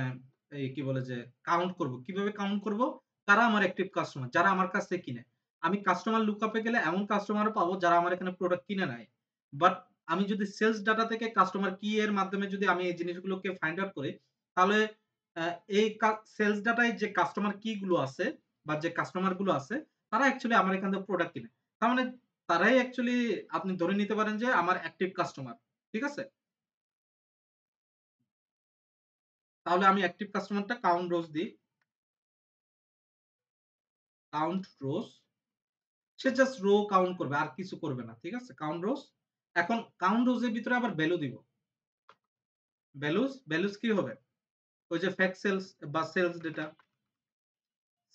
এই কি বলে যে কাউন্ট করব। কিভাবে কাউন্ট করব? কারা আমার অ্যাক্টিভ কাস্টমার? যারা আমার কাছ থেকে কিনে। আমি কাস্টমার লুকআপ এ গেলে এমন কাস্টমারও পাবো যারা আমার এখানে প্রোডাক্ট কিনে নাই। বাট আমি যদি সেলস ডাটা থেকে কাস্টমার কি এর মাধ্যমে যদি আমি এই জিনিসগুলোকে ফাইন্ড আউট করি, তাহলে অ্যা এই সেলস ডাটায় যে কাস্টমার কি গুলো আছে বা যে কাস্টমার গুলো আছে তারা অ্যাকচুয়ালি আমার এখান থেকে প্রোডাক্ট কিনে। তার মানে তারাই অ্যাকচুয়ালি আপনি ধরে নিতে পারেন যে আমার অ্যাক্টিভ কাস্টমার। ঠিক আছে? তাহলে আমি অ্যাক্টিভ কাস্টমারটা কাউন্ট রোজ দিই। কাউন্ট রোজ। সে জাস্ট রো কাউন্ট করবে আর কিছু করবে না। ঠিক আছে? কাউন্ট রোজ। এখন কাউন্ট রোজ এর ভিতরে আবার ভ্যালু দিব। ভ্যালুস কি হবে? ওই যে ফ্যাক্ট সেলস বা সেলস ডেটা।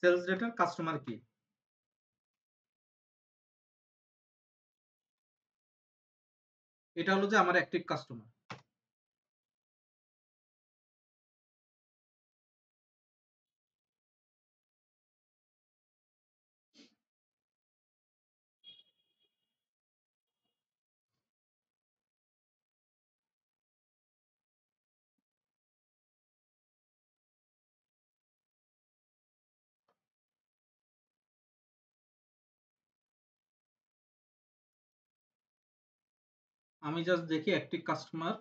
সেলস ডেটার কাস্টমার কি? এটা হলো যে আমার অ্যাক্টিভ কাস্টমার। আমি জাস্ট দেখি অ্যাক্টিভ কাস্টমার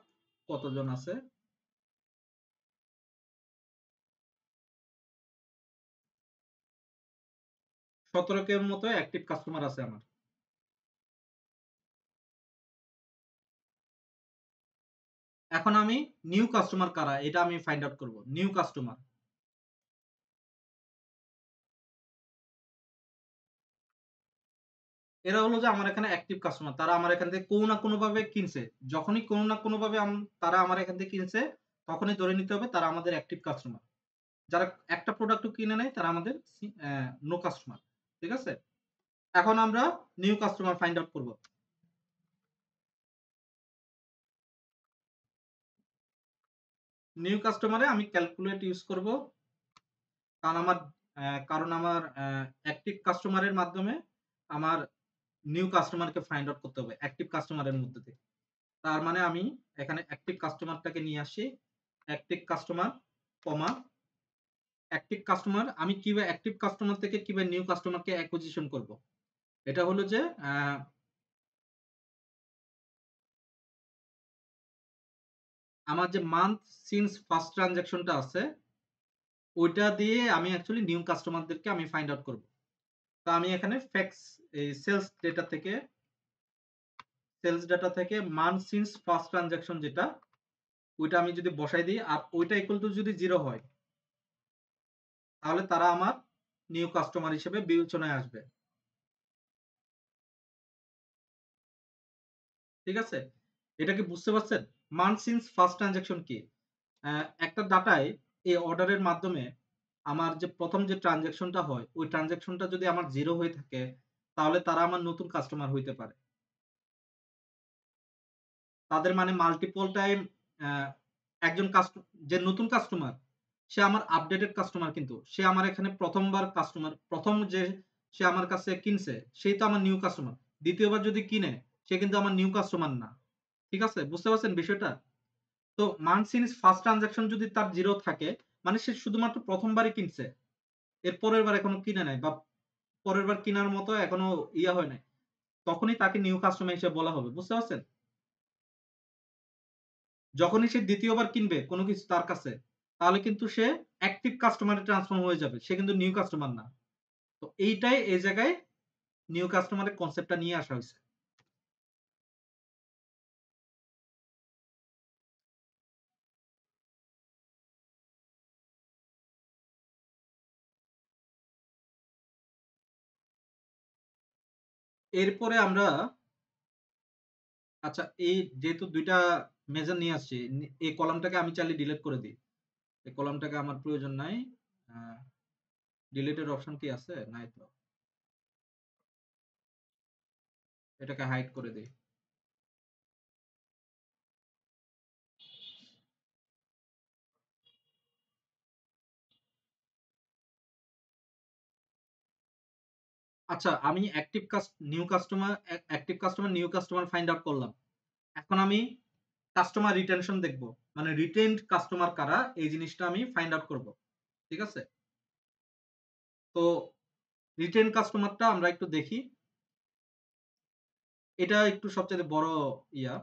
কতজন আছে। ১৭ কে এর মতো অ্যাক্টিভ কাস্টমার আছে আমার। এখন আমি নিউ কাস্টমার কারা এটা আমি ফাইন্ড আউট করব। New customer. এরা হলো যে আমার এখানে অ্যাক্টিভ কাস্টমার। তারা আমার এখান থেকে কোনো না কোনোভাবে কিনছে। যখনই কোনো না কোনোভাবে তারা আমার এখান থেকে কিনছে, তখনই ধরে নিতে হবে তারা আমাদের অ্যাক্টিভ কাস্টমার। যারা একটা প্রোডাক্টও কিনে নেয় তারা আমাদের নো কাস্টমার। ঠিক আছে? এখন আমরা নিউ কাস্টমার ফাইন্ড আউট করব। নিউ কাস্টমারে আমি ক্যালকুলেট ইউজ করব। কারণ আমার অ্যাক্টিভ কাস্টমারের মাধ্যমে আমার নিউ কাস্টমারকে ফাইন্ড আউট করতে হবে অ্যাক্টিভ কাস্টমারের মধ্যে থেকে। তার মানে আমি এখানে অ্যাক্টিভ কাস্টমারটাকে নিয়ে আসি। অ্যাক্টিভ কাস্টমার, কমা অ্যাক্টিভ কাস্টমার আমি কিভাবে অ্যাক্টিভ কাস্টমার থেকে কিভাবে নিউ কাস্টমারকে অ্যাকুইজিশন করব। এটা হলো যে আমার যে মান্থ সিন্স ফার্স্ট ট্রান্সেকশনটা আছে, ওইটা দিয়ে আমি অ্যাকচুয়ালি নিউ কাস্টমারদেরকে আমি ফাইন্ড আউট করব। তো আমি এখানে এই সেলস ডাটা থেকে মান্থ সিন্স ফার্স্ট ট্রান্সেকশন যেটা ওইটা আমি যদি বসাই দিই আর ওইটা ইকুয়াল টু যদি 0 হয় তাহলে তারা আমার নিউ কাস্টমার হিসেবে বিবেচনায় আসবে। ঠিক আছে? এটা কি বুঝতে পারছেন? মান্থ সিন্স ফার্স্ট ট্রান্সেকশন কি? একটা ডাটায় এই অর্ডারের মাধ্যমে আমার যে ১ম যে ট্রান্সেকশনটা হয়, ওই ট্রান্সেকশনটা যদি আমার 0 হয়ে থাকে তাহলে তারা আমার নতুন কাস্টমার হইতে পারে। তাদের মানে মাল্টিপল টাইম অ্যা একজন যে নতুন কাস্টমার সে আমার আপডেটেড কাস্টমার কিন্তু। সে আমার এখানে ১ম বার কাস্টমার ১ম যে সে আমার কাছে কিনছে সেই তো আমার নিউ কাস্টমার। ২য় বার যদি কিনে সে কিন্তু আমার নিউ কাস্টমার না। ঠিক আছে? বুঝতে পারছেন বিষয়টা? তো মান্থ সিন্স ফার্স্ট ট্রান্সেকশন যদি তার 0 থাকে মানে সে শুধুমাত্র ১ম বারই কিনছে। এর পরের বার এখনো কিনে নাই বা পরের বার কিনার মতো এখনো হয় নাই। তখনই তাকে নিউ কাস্টমার হিসেবে বলা হবে। বুঝতে পারছেন? যখনই সে ২য় বার কিনবে কোন কিছু তার কাছে, তাহলে কিন্তু সে অ্যাক্টিভ কাস্টমারে ট্রান্সফর্ম হয়ে যাবে, সে কিন্তু নিউ কাস্টমার না। তো এইটাই এই জায়গায় নিউ কাস্টমারের কনসেপ্টটা নিয়ে আসা হয়েছে। এরপরে আমরা আচ্ছা এই যেহেতু দুইটা মেজার নিয়ে আসছি, এই কলামটাকে আমি চাইলে ডিলিট করে দিই। এই কলামটাকে আমার প্রয়োজন নাই। ডিলিটের অপশন কি আছে? নাই তো। এটাকে হাইড করে দিই। আচ্ছা আমি active customer new customer find out করলাম। এখন আমি কাস্টমার রিটেনশন দেখব, মানে রিটেনড কাস্টমার কারা এই জিনিসটা আমি ফাইন্ড আউট করব। ঠিক আছে? তো রিটেন কাস্টমারটা আমরা একটু দেখি। এটা একটু সবচেয়ে বড় ইয়া।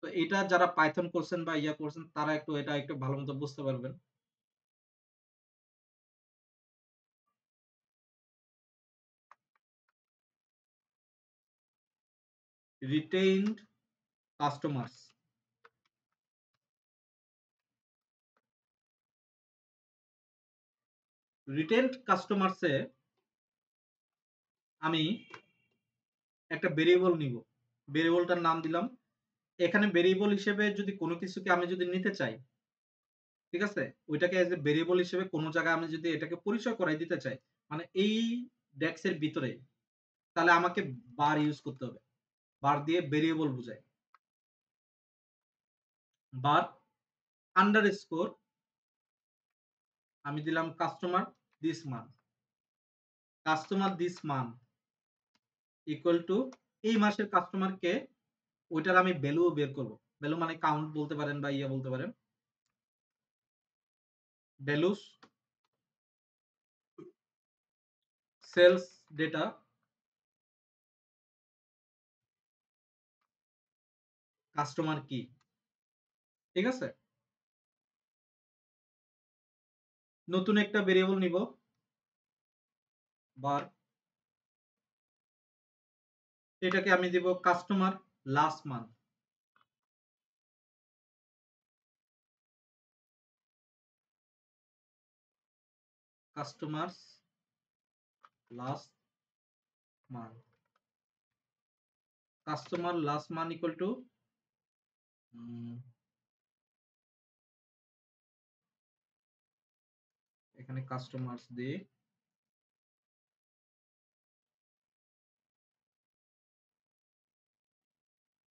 তো এটা যারা পাইথন করছেন বা ইয়া করছেন তারা একটু এটা একটু ভালো মতো বুঝতে পারবেন। রিটেইনড কাস্টমার্স, রিটেইনড কাস্টমার্সে আমি একটা ভেরিয়েবল নিব। ভেরিয়েবলটার নাম দিলাম। এখানে ভেরিয়েবল হিসেবে যদি কোনো কিছুকে আমি যদি নিতে চাই, ঠিক আছে, ওইটাকে এজ এ ভেরিয়েবল হিসেবে কোনো জায়গায় আমি যদি এটাকে পরিচয় করাই দিতে চাই, মানে এই ডেক্সের ভিতরে, তাহলে আমাকে বার ইউজ করতে হবে। বার দিয়ে ভেরিয়েবল বোঝায়। বার আন্ডারস্কোর আমি দিলাম customer this month. Customer this month equal to এই মাসের কাস্টমারকে, ওইটার আমি ভ্যালু বের করব। ভ্যালু মানে কাউন্ট বলতে পারেন বা ইয়া বলতে পারেন। ভ্যালুস সেলস ডেটা কাস্টমার কি। ঠিক আছে? নতুন একটা ভেরিয়েবল নিব। বার এটাকে আমি দিব customer last month. Customers last month. Customer last month equal to এখানে কাস্টমার্স দিয়ে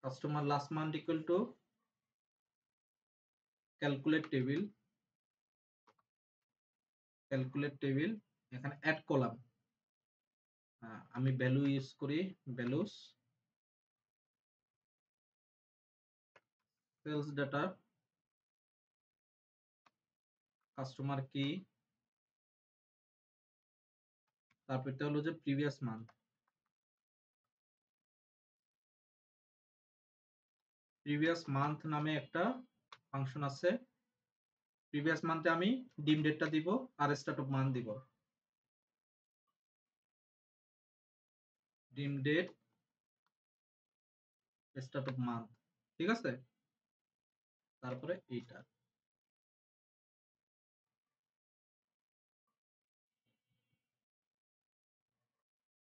customer last month equal to calculate table. Calculate table এখানে অ্যাড কলাম। আমি ভ্যালু ইউজ করি। ভ্যালুস সেলস ডাটা কাস্টমার কি, তারপর এটা হলো যে প্রিভিয়াস মান্থ। প্রিভিয়াস মান্থ নামে একটা ফাংশন আছে। প্রিভিয়াস মান্থে আমি ডিম ডেটটা দিব আর স্টার্ট অফ মান্থ দিব। ডিম ডেট স্টার্ট অফ মান্থ। ঠিক আছে? তারপরে এইটা।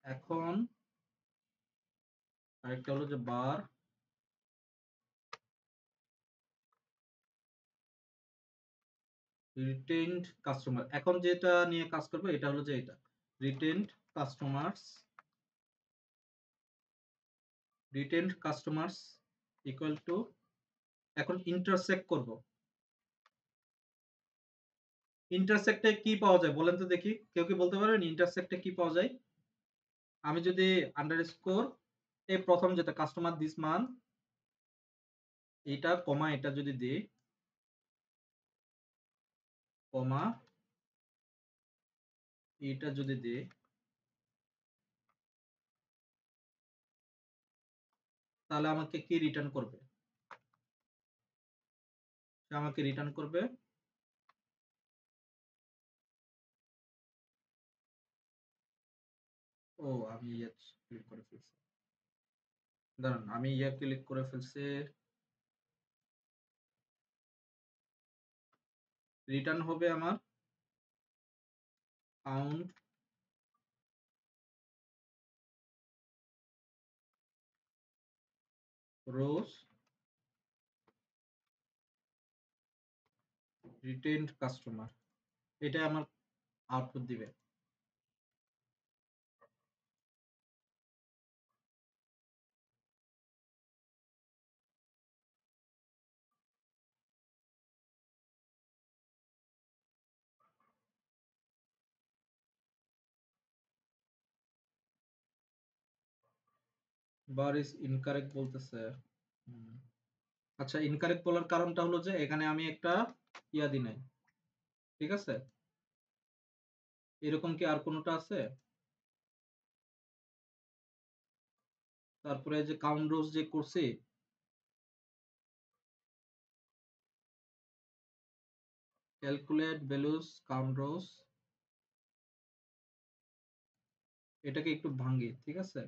এখন আরেকটা হলো যে বার রিটেইনড কাস্টমার। এখন যেটা নিয়ে কাজ করবে এটা হলো যে এটা retained customers. Retained customers equal to এখন ইন্টারসেক্ট করব। ইন্টারসেক্টে কি পাওয়া যায় বলেন তো দেখি, কেউ কি বলতে পারবেন ইন্টারসেক্টে কি পাওয়া যায়? আমি যদি আন্ডারস্কোর এই প্রথম যেটা কাস্টমার দিস মান্থ এটা কমা এটা যদি দিই, কমা এটা যদি দিই, তাহলে আমাকে কি রিটার্ন করবে? সে আমাকে রিটার্ন করবে ও আমি ইয়ে ক্লিক করে ফেলছি, দাঁড়ান আমি ইয়ে ক্লিক করে ফেলছি। রিটার্ন হবে আমার কাউন্ট রোজ রিটেন্ড কাস্টমার, এটা আমার আউটপুট দিবে। বার ইজ ইনকারেক্ট বলতেছে। আচ্ছা, ইনকারেক্ট বলার কারণটা হলো যে এখানে আমি একটা ইয়া দিই নাই, ঠিক আছে? এরকম কি আর কোনোটা আছে? তারপরে যে কাউন্ট রোজ যে করছি, ক্যালকুলেট ভ্যালুস কাউন্ট রোজ, এটাকে একটু ভাঙি, ঠিক আছে?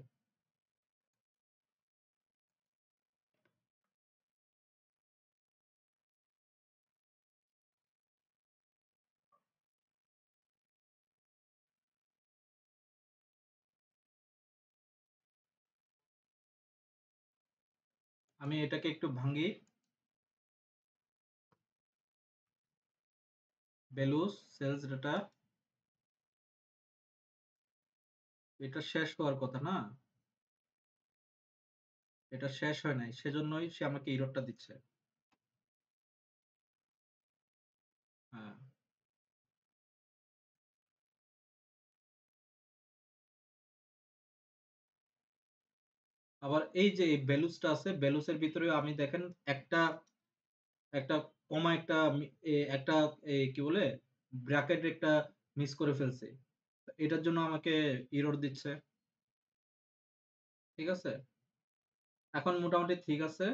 আমি এটাকে একটু ভাঙি, ভ্যালুস সেলস ডাটা, এটা শেষ হওয়ার কথা না, এটা শেষ হয় নাই, সেজন্যই সে আমাকে এররটা দিচ্ছে। হ্যাঁ, আবার এই যে ভ্যালুসটা আছে, ভ্যালুসের ভিতরে আমি দেখেন একটা একটা কমা একটা একটা কি বলে ব্র্যাকেট একটা মিস করে ফেলছে, এটার জন্য আমাকে এরর দিচ্ছে, ঠিক আছে? এখন মোটামুটি ঠিক আছে।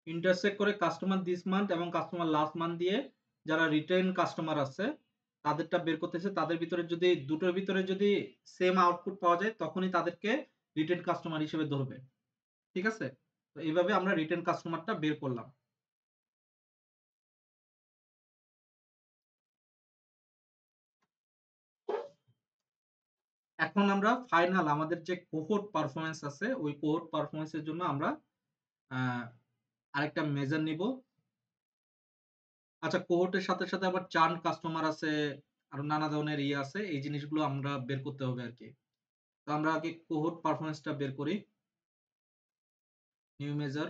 ইন্টারসেক্ট করে কাস্টমার দিস মান্থ এবং কাস্টমার লাস্ট মান্থ দিয়ে যারা রিটেন কাস্টমার আছে তাদেরটা বের করতেছে, তাদের ভিতরে যদি দুটোর ভিতরে যদি সেম আউটপুট পাওয়া যায় তখনই তাদেরকে রিটেন কাস্টমার হিসেবে ধরবে, ঠিক আছে? তো এইভাবে আমরা রিটেন কাস্টমারটা বের করলাম। এখন আমরা ফাইনাল আমাদের যে কোহোর্ট পারফরম্যান্স আছে ওই কোহোর্ট পারফরম্যান্সের জন্য আমরা আরেকটা মেজার নিব। আচ্ছা, কোহোর্টের সাথে সাথে আবার চার্ন কাস্টমার আছে, আরো নানা ধরনের ইয়ে আছে, এই জিনিসগুলো আমরা বের করতে হবে আর কি। তো আমরা আগে কোহোর্ট পারফরম্যান্সটা বের করি। নিউ মেজার,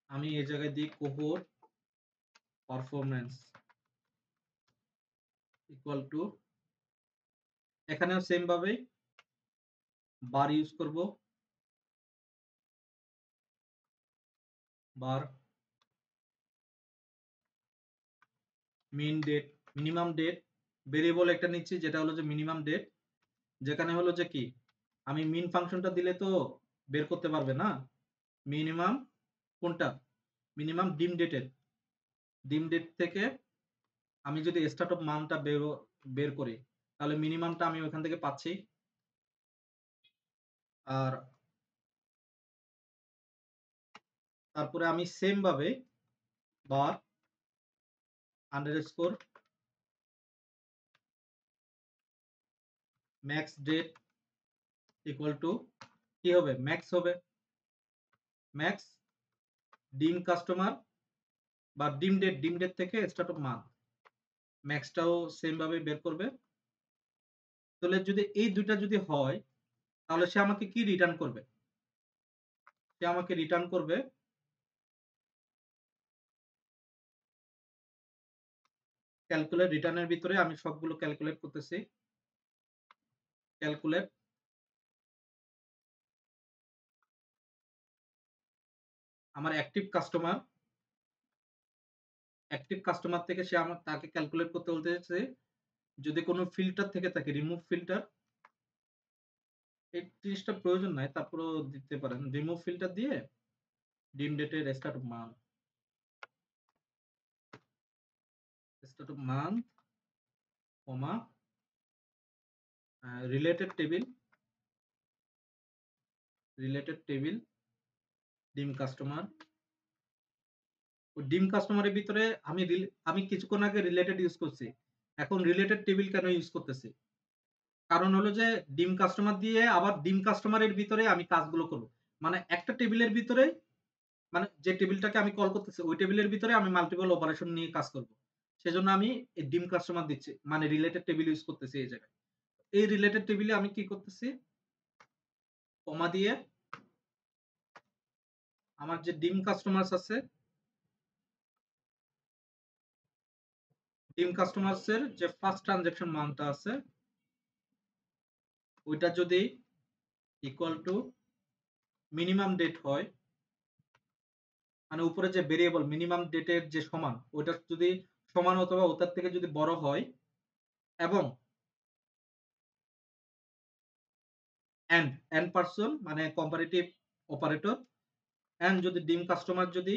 আমি এই জায়গায় দিই কোহোর্ট পারফরম্যান্স ইকুয়াল টু, এখানেও সেম ভাবে বার ইউজ করব, বার মিন ডেট, মিনিমাম ডেট, ভেরিয়েবল একটা নিচ্ছি যেটা হলো যে মিনিমাম ডেট, যেখানে হলো যে কি আমি মিন ফাংশনটা দিলে তো বের করতে পারবে না, মিনিমাম কোনটা, মিনিমাম ডিম ডেটের, ডিম ডেট থেকে আমি যদি স্টার্ট অফ মানটা বের করি তাহলে মিনিমামটা আমি ওখান থেকে পাচ্ছি। আর তারপরে আমি সেম ভাবে var underscore max date equal to কি হবে, ম্যাক্স হবে, ম্যাক্স ডিম কাস্টমার বা ডিম ডেট থেকে স্টার্ট অফ মান্থ, ম্যাক্সটাও সেম ভাবে বের করবে। তাহলে যদি এই দুইটা যদি হয় তাহলে সে আমাকে কি রিটার্ন করবে, সে আমাকে রিটার্ন করবে ক্যালকুলেট, রিটার্নের ভিতরে আমি সবগুলো ক্যালকুলেট করতেছি, ক্যালকুলেট আমার অ্যাক্টিভ কাস্টমার থেকে সে আমার তাকে ক্যালকুলেট করতে বলতেছে যদি কোনো ফিল্টার থেকে থাকে রিমুভ ফিল্টার, এই জিনিসটা প্রয়োজন নাই, তারপরেও দিতে পারেন। রিমুভ ফিল্টার দিয়ে ডিম ডেটের start of month comma related table ডিম কাস্টমার। ওই ডিম কাস্টমারের ভিতরে আমি কিছুক্ষণ আগে রিলেটেড ইউজ করছি, এখন রিলেটেড টেবিল কেন ইউজ করতেছি? কারণ হলো যে ডিম কাস্টমার দিয়ে আবার ডিম কাস্টমারের ভিতরে আমি কাজগুলো করব, মানে একটা টেবিলের ভিতরে, মানে যে টেবিলটাকে আমি কল করতেছি ওই টেবিলের ভিতরে আমি মাল্টিপল অপারেশন নিয়ে কাজ করব। সেজন্য আমি এই ডিম কাস্টমার দিচ্ছি, মানে রিলেটেড টেবিল ইউজ করতেছি এই জায়গায়। এই রিলেটেড টেবিলে আমি কি করতেছি, কমা দিয়ে আমার যে ডিম কাস্টমার্স আছে, ডিম কাস্টমার্স এর যে ফার্স্ট ট্রানজাকশন মানটা আছে ওইটা যদি ইকুয়াল টু মিনিমাম ডেট হয়, মানে উপরে যে ভেরিয়েবল মিনিমাম ডেটের যে সমান ওইটা যদি সমান অথবা ওটার থেকে যদি বড় হয়, এবং এন্ড পারসন মানে কম্পারেটিভ অপারেটর, এন্ড যদি ডিম কাস্টমার যদি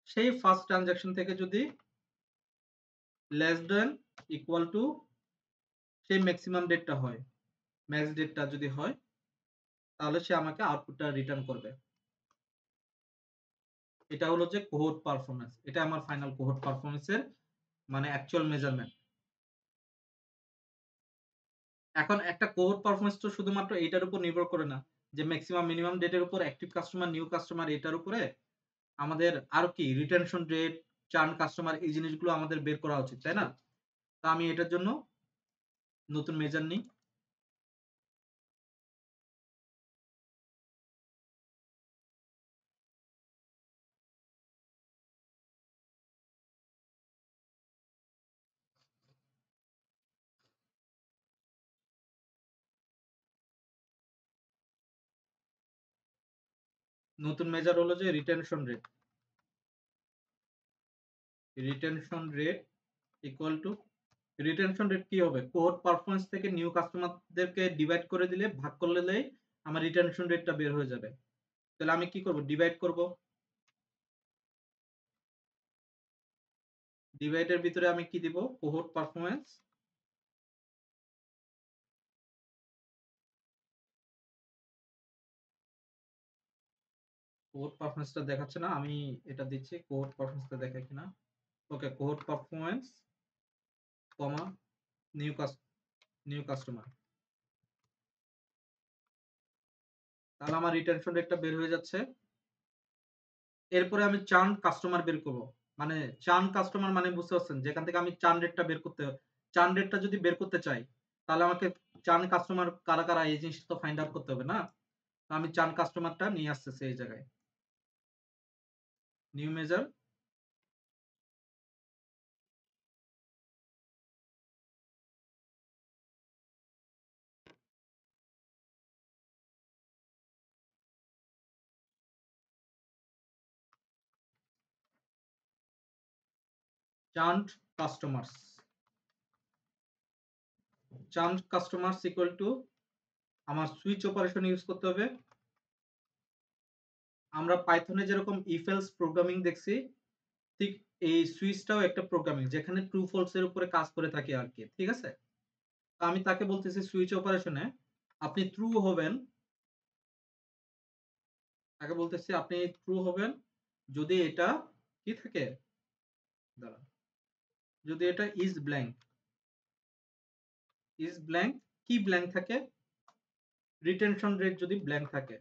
সেই ফার্স্ট ট্রানজাকশন থেকে যদি লেস দেন ইকুয়াল টু সেই ম্যাক্সিমাম ডেটটা হয়, ম্যাক্স ডেটটা যদি হয়, তাহলে সে আমাকে আউটপুটটা রিটার্ন করবে। এটা হলো যে কোহোর্ট পারফরম্যান্স, এটা আমার ফাইনাল কোহোর্ট পারফরম্যান্সের মানে অ্যাকচুয়াল মেজারমেন্ট। এখন একটা কোহোর্ট পারফরম্যান্স তো শুধুমাত্র এইটার উপর নির্ভর করে না, যে ম্যাক্সিমাম মিনিমাম ডেটের উপর, অ্যাক্টিভ কাস্টমার নিউ কাস্টমার এটার উপরে আমাদের আরো কি রিটেনশন রেট, চার্ন কাস্টমার, এই জিনিসগুলো আমাদের বের করা উচিত, তাই না? তো আমি এটার জন্য নতুন মেজার নিই। নতুন মেজার হলো যে retention rate equal two retention rate কি হবে, কোহোর্ট পারফরম্যান্স থেকে নিউ কাস্টমারদেরকে ডিভাইড করে দিলে, ভাগ করলে আমার রিটেনশন রেটটা বের হয়ে যাবে। তাহলে আমি কি করব, ডিভাইড করব, ডিভাইডের ভিতরে আমি কি দিব, কোহোর্ট পারফরম্যান্স দেখাচ্ছে না, আমি এটা দিচ্ছি, কোহোর্ট পারফরম্যান্সটা দেখায় কিনা। ওকে, কোহোর্ট পারফরম্যান্স কমা নিউ কাস্টমার, তাহলে আমার রিটেনশন রেটটা বের হয়ে যাচ্ছে। এরপরে আমি চার্ন কাস্টমার বের করব, মানে চার্ন কাস্টমার মানে বুঝতে পারছেন, যেখান থেকে আমি চার্ন রেটটা বের করতে, চার্ন রেটটা যদি বের করতে চাই তাহলে আমাকে চার্ন কাস্টমার কারা কারা এই জিনিসটা তো ফাইন্ড আউট করতে হবে না। তো আমি চার্ন কাস্টমারটা নিয়ে আসতেছি এই জায়গায়, new measure চার্ন customers equal to আমার সুইচ অপারেশন ইউজ করতে হবে। আমরা পাইথনে যেরকম ইফ এলস প্রোগ্রামিং দেখছি, ঠিক এই সুইচটাও একটা প্রোগ্রামিং যেখানে ট্রু ফলস এর উপরে কাজ করে থাকে আর কি, ঠিক আছে? তো আমি তাকে বলতেছি সুইচ অপারেশনে আপনি ট্রু হবেন, তাকে বলতেছি আপনি ট্রু হবেন যদি এটা কি থাকে, দাঁড়ান, যদি এটা ইজ ব্ল্যাঙ্ক কি ব্ল্যাঙ্ক থাকে, রিটেনশন রেট যদি ব্ল্যাঙ্ক থাকে,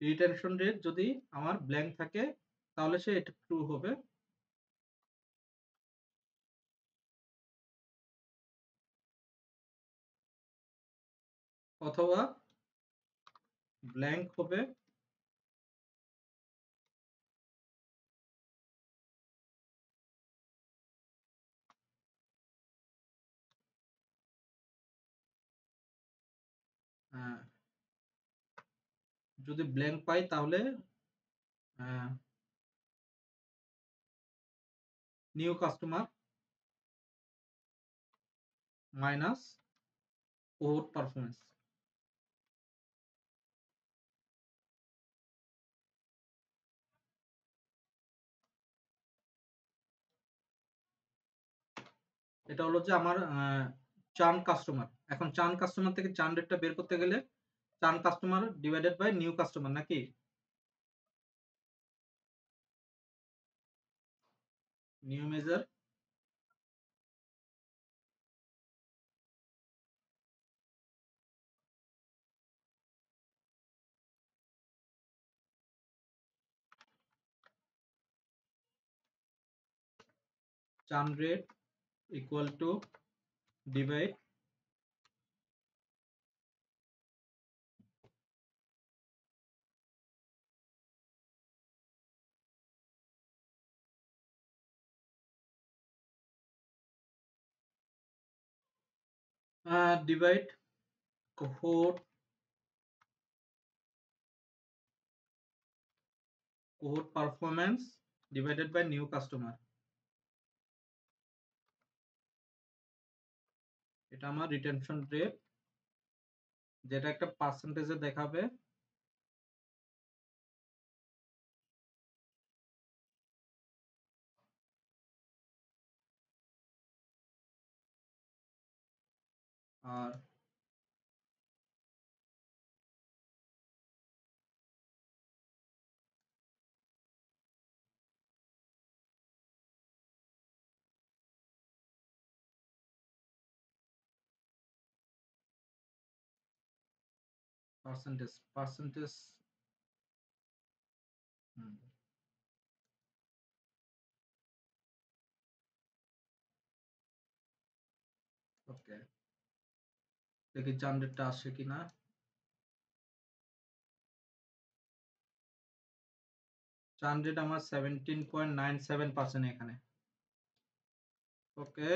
রিটেনশন রেট যদি আমার ব্ল্যাঙ্ক থাকে তাহলে সে এটা ট্রু হবে। অথবা ব্ল্যাঙ্ক হবে যদি ব্ল্যাঙ্ক পাই তাহলে new customer minus cohort performance. এটা হলো যে আমার চার্ন কাস্টমার। এখন চার্ন কাস্টমার থেকে চার্ন রেটটা বের করতে গেলে churn customer divided by new customer নাকি? New measure churn rate equal to divide divide cohort performance divided by new customer. এটা আমার রিটেনশন রেট, যেটা একটা পার্সেন্টেজে দেখাবে। আর পার্সেন্টেজ ওকে, দেখি চার্ন রেটটা আসে কিনা। চার্ন রেট আমার 17.97% এখানে। ওকে,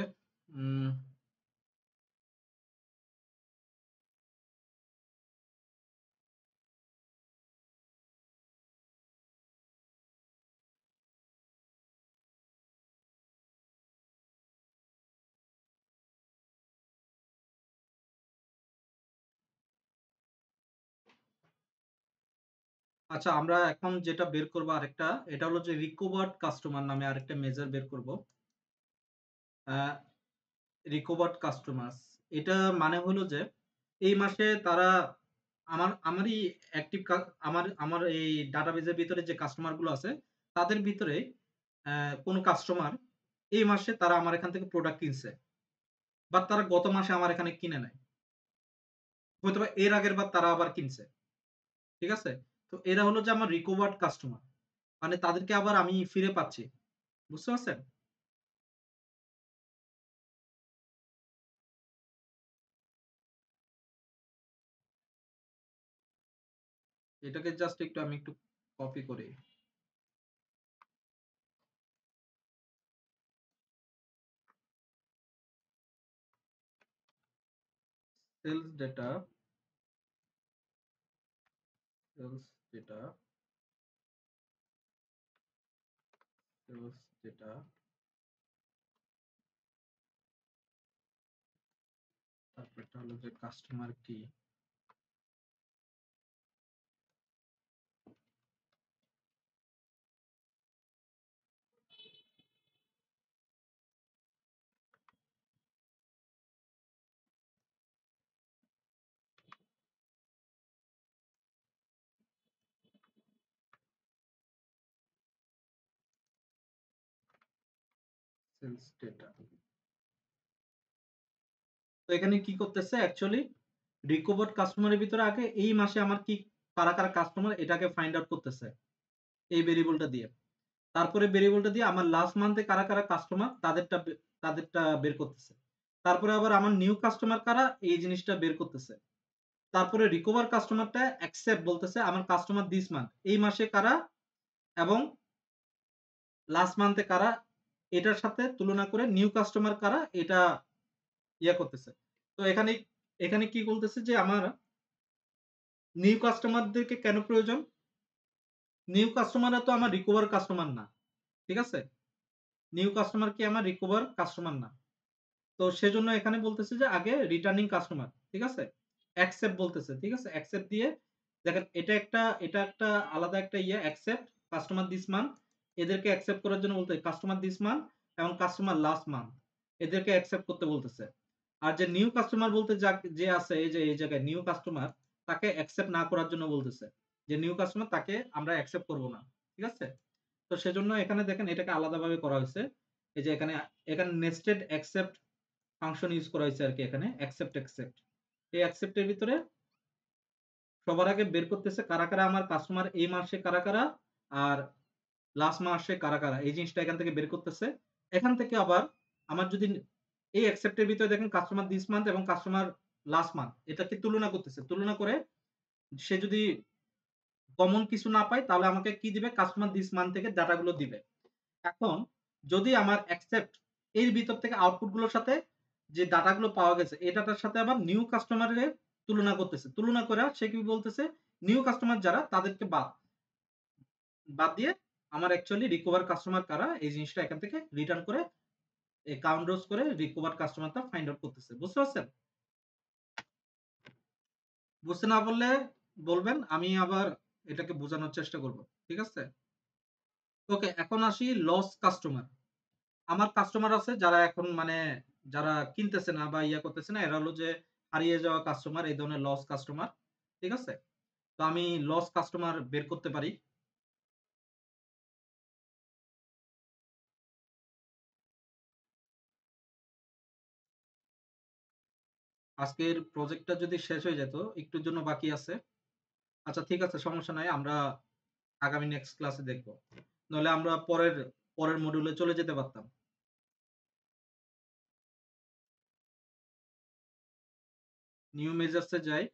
আচ্ছা আমরা এখন যেটা বের করব আরেকটা, এটা হলো যে রিকভার্ড কাস্টমার নামে আরেকটা মেজার বের করব। রিকভার্ড কাস্টমার্স, এটা মানে হলো যে এই মাসে তারা আমারই অ্যাক্টিভ আমার এই ডাটাবেজের ভিতরে যে কাস্টমার গুলো আছে তাদের ভিতরে কোনো কাস্টমার এই মাসে তারা আমার এখান থেকে প্রোডাক্ট কিনছে, বাট তারা গত মাসে আমার এখানে কিনে নাই, হয়তো এর আগের বার তারা আবার কিনছে। ঠিক আছে, তো এরা হলো যে আমার রিকভার্ড কাস্টমার, মানে তাদেরকে আবার আমি ফিরে পাচ্ছি। বুঝতে পারছেন? এটাকে জাস্ট একটু আমি একটু কপি করি। Sales data, sales data, sales data, তারপরটা হলো যে কাস্টমার কি। সেলস ডেটা, তো এখানে কি করতেছে অ্যাকচুয়ালি রিকভার্ড কাস্টমারের ভিতরে আগে এই মাসে আমার কি কারা কারা কাস্টমার এটাকে ফাইন্ড আউট করতেছে এই ভেরিয়েবলটা দিয়ে। তারপরে ভেরিয়েবলটা দিয়ে আমার লাস্ট মান্থে কারা কারা কাস্টমার তাদেরটা বের করতেছে। তারপরে আবার আমার নিউ কাস্টমার কারা এই জিনিসটা বের করতেছে। তারপরে রিকভার কাস্টমারটা অ্যাকসেপ্ট বলতেছে আমার কাস্টমার দিস মান্থ এই মাসে কারা এবং লাস্ট মান্থে কারা, এটার সাথে তুলনা করে নিউ কাস্টমার কারা এটা ইয়া করতেছে। তো এখানে এখানে কি বলতেছে যে আমার নিউ কাস্টমারদেরকে কেন প্রয়োজন? নিউ কাস্টমাররা তো আমার রিকভার কাস্টমার না। ঠিক আছে? নিউ কাস্টমার কি আমার রিকভার কাস্টমার না। তো সেজন্য এখানে বলতেছে যে আগে রিটার্নিং কাস্টমার। ঠিক আছে? অ্যাকসেপ্ট বলতেছে। ঠিক আছে? অ্যাকসেপ্ট দিয়ে দেখেন এটা একটা আলাদা একটা অ্যাকসেপ্ট কাস্টমার দিস মান্থ এদেরকে অ্যাকসেপ্ট করার জন্য বলতে কাস্টমার দিস মান্থ এবং কাস্টমার লাস্ট মান্থ এদেরকে অ্যাকসেপ্ট করতে বলতেছে। আর যে নিউ কাস্টমার বলতে যে আছে এই যে এই জায়গায় নিউ কাস্টমার তাকে অ্যাকসেপ্ট না করার জন্য বলতেছে। যে নিউ কাস্টমার তাকে আমরা অ্যাকসেপ্ট করব না। ঠিক আছে? তো সেজন্য এখানে দেখেন এটাকে আলাদাভাবে করা হয়েছে। এই যে এখানে নেস্টেড অ্যাকসেপ্ট ফাংশন ইউজ করা হয়েছে আরকি এখানে অ্যাকসেপ্ট। এই অ্যাকসেপ্ট এর ভিতরে সবার আগে বের করতেছে কারা আমার কাস্টমার এই মাসে কারা আর লাস্ট মাসে কারা এই জিনিসটা এখান থেকে বের করতেছে। এখান থেকে আবার আমার যদি এই অ্যাকসেপ্ট এর ভিতরে দেখেন কাস্টমার দিস মান্থ এবং কাস্টমার লাস্ট মান্থ এটাকে তুলনা করতেছে। তুলনা করে সে যদি কমন কিছু না পায় তাহলে আমাকে কি দিবে? কাস্টমার দিস মান্থ থেকে ডাটা গুলো দিবে। এখন যদি আমার অ্যাকসেপ্ট এর ভিতর থেকে আউটপুট গুলোর সাথে যে ডাটা গুলো পাওয়া গেছে, এই ডাটার সাথে আবার নিউ কাস্টমারের তুলনা করতেছে। তুলনা করে সে কি বলতেছে? নিউ কাস্টমার যারা তাদেরকে বাদ দিয়ে আমার অ্যাকচুয়ালি রিকভার কাস্টমার কারা এই জিনিসটা এখান থেকে রিটার্ন করে কাউন্ট রোজ করে রিকভার কাস্টমারটা ফাইন্ড আউট করতেছে। বুঝতে পারছেন? বুঝতে না পারলে বলবেন, আমি আবার এটাকে বোঝানোর চেষ্টা করব। ঠিক আছে? ওকে, এখন আসি লস কাস্টমার। আমার কাস্টমার আছে যারা এখন মানে যারা কিনতেছে না বা করতেছে না এরা হলো যে হারিয়ে যাওয়া কাস্টমার এই ধরনের লস কাস্টমার। ঠিক আছে? তো আমি লস কাস্টমার বের করতে পারি। আজকের প্রজেক্টটা যদি শেষ হয়ে যেত, একটুর জন্য বাকি আছে। আচ্ছা ঠিক আছে সমস্যা নাই। আমরা আগামী নেক্সট ক্লাসে দেখব। নইলে আমরা পরের মডিউলে চলে যেতে পারতাম। নিউ মেজার্স এ যাই।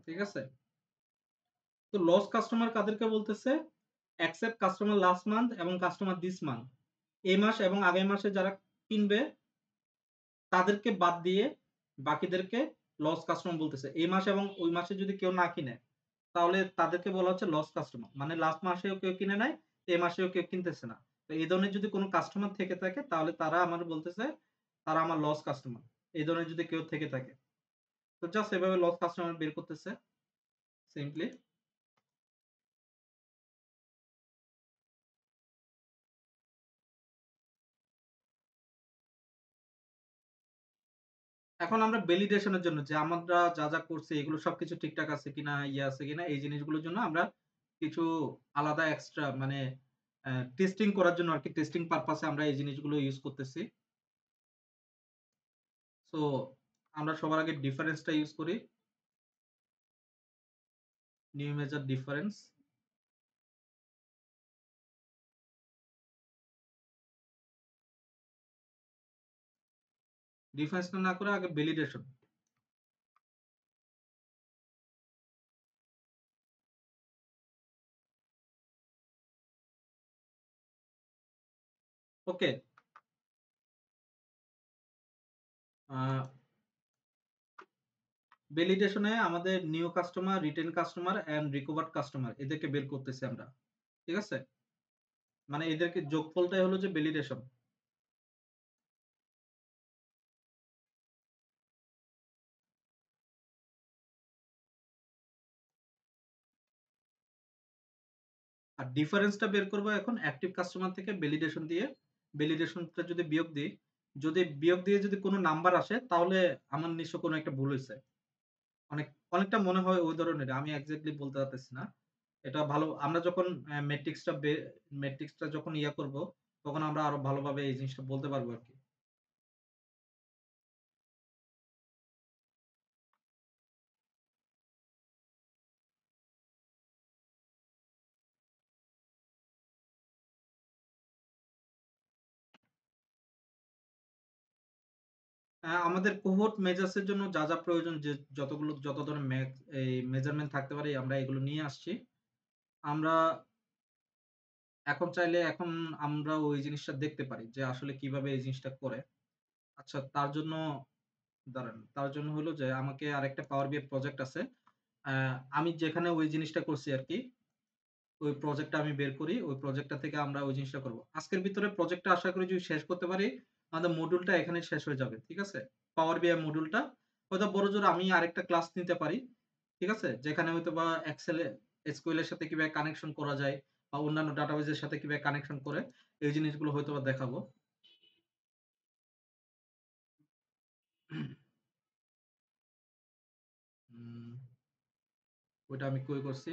ঠিক আছে? তো লস কাস্টমার কাদেরকে বলতেছে? অ্যাকসেপ্ট কাস্টমার লাস্ট মান্থ এবং কাস্টমার দিস মান্থ। এই মাস এবং আগামী মাসে যারা কিনবে তাদেরকে বাদ দিয়ে বাকিদেরকে লস কাস্টমার বলতেছে। এই মাসে এবং ওই মাসে যদি কেউ না কিনে তাহলে তাদেরকে বলা হচ্ছে লস কাস্টমার। মানে লাস্ট মাসেও কেউ কিনে নাই, এই মাসেও কেউ কিনতেছে না। তো এই ধরনের যদি কোনো কাস্টমার থেকে থাকে তাহলে তারা আমার বলতেছে তারা আমার লস কাস্টমার। এই ধরনের যদি কেউ থেকে থাকে। তো জাস্ট এভাবে লস কাস্টমার বের করতেছে সিম্পলি। এখন আমরা ভ্যালিডেশন এর জন্য যে আমরা যা করছি এগুলো সবকিছু ঠিকঠাক আছে কিনা, আছে কিনা এই জিনিসগুলোর জন্য আমরা কিছু আলাদা এক্সট্রা মানে টেস্টিং করার জন্য আরকি টেস্টিং পারপাস এ আমরা এই জিনিসগুলো ইউজ করতেছি। সো আমরা সবার আগে ডিফারেন্সটা ইউজ করি। New measure difference. ডিফারেন্সটা না করে আগে ভ্যালিডেশন। ওকে। আ ভ্যালিডেশন এ আমাদের new customer, retain customer and recovered customer এদেরকে বের করতেছি আমরা। ঠিক আছে? মানে এদেরকে যোগফলটাই হলো যে ভ্যালিডেশন। আর ডিফারেন্সটা বের করব এখন অ্যাক্টিভ কাস্টমার থেকে ভ্যালিডেশন দিয়ে। ভ্যালিডেশনটা যদি বিয়োগ দিই, যদি বিয়োগ দিয়ে যদি কোনো নাম্বার আসে তাহলে আমার নিশ্চয় কোনো একটা ভুল হইছে। অনেকটা মনে হয় ওই ধরনের। আমি এক্সাক্টলি বলতে পারতেছি না। এটা ভালো আমরা যখন ম্যাট্রিক্সটা যখন করব তখন আমরা আরো ভালোভাবে এই জিনিসটা বলতে পারবো আরকি। আমাদের কোহোর্ট মেজার্স এর জন্য যা প্রয়োজন যে যত ধরনের এই মেজারমেন্ট থাকতে পারে আমরা এগুলো নিয়ে আসছি। আমরা এখন চাইলে আমরা ওই জিনিসটা দেখতে পারি যে আসলে কিভাবে এই জিনিসটা করে। আচ্ছা তার জন্য দাঁড়ান। তার জন্য হলো যে আমাকে আরেকটা পাওয়ার বিআই প্রজেক্ট আছে। আ আমি যেখানে ওই জিনিসটা করছি আরকি, ওই প্রজেক্টটা আমি বের করি। ওই প্রজেক্টটা থেকে আমরা ওই জিনিসটা করব। আজকের ভিতরে প্রজেক্টটা আশা করি যদি শেষ করতে পারি, আমাদের মডিউলটা এখানেই শেষ হয়ে যাবে। ঠিক আছে? পাওয়ার বিআই মডিউলটা হয়তো বড়জোর আমি আরেকটা ক্লাস নিতে পারি। ঠিক আছে? যেখানে হয়তোবা এক্সেল এ এসকিউএল এর সাথে কিভাবে কানেকশন করা যায় বা অন্যান্য ডাটাবেজ এর সাথে কিভাবে কানেকশন করে এই জিনিসগুলো হয়তোবা দেখাবো। উম ওইটা আমি কই করছি?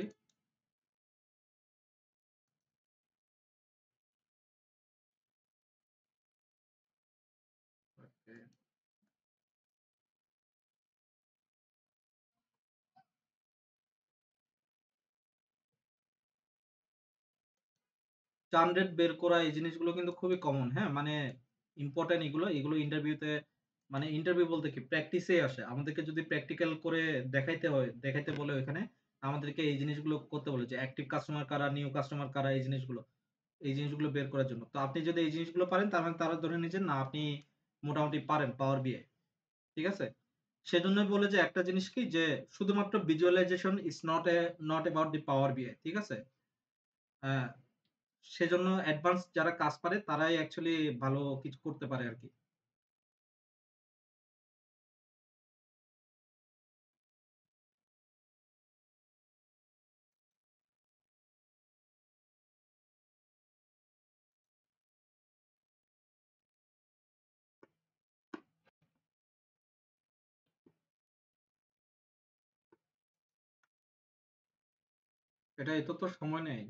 ওকে। চার্ন রেট বের করা এই জিনিসগুলো কিন্তু খুবই কমন, হ্যাঁ? মানে ইম্পোর্টেন্ট এগুলো ইন্টারভিউতে মানে ইন্টারভিউ বলতে কি প্র্যাকটিসেই আসে। আমাদেরকে যদি প্র্যাকটিক্যাল করে দেখাইতে বলে ওইখানে আমাদেরকে এই জিনিসগুলো করতে বলে যে অ্যাক্টিভ কাস্টমার কারা, নিউ কাস্টমার কারা এই জিনিসগুলো বের করার জন্য। তো আপনি যদি এই জিনিসগুলো পারেন তার মানে তারা ধরে নিয়েছেন না আপনি মোটামুটি পারেন পাওয়ার বিআই। ঠিক আছে? সেজন্যই বলে যে একটা জিনিস কি যে শুধুমাত্র visualisation is not about the Power BI. ঠিক আছে? হ্যাঁ। সেজন্য অ্যাডভান্স যারা কাজ পারে তারাই অ্যাকচুয়ালি ভালো কিছু করতে পারে আরকি। এটা এত তো সময় নেয়।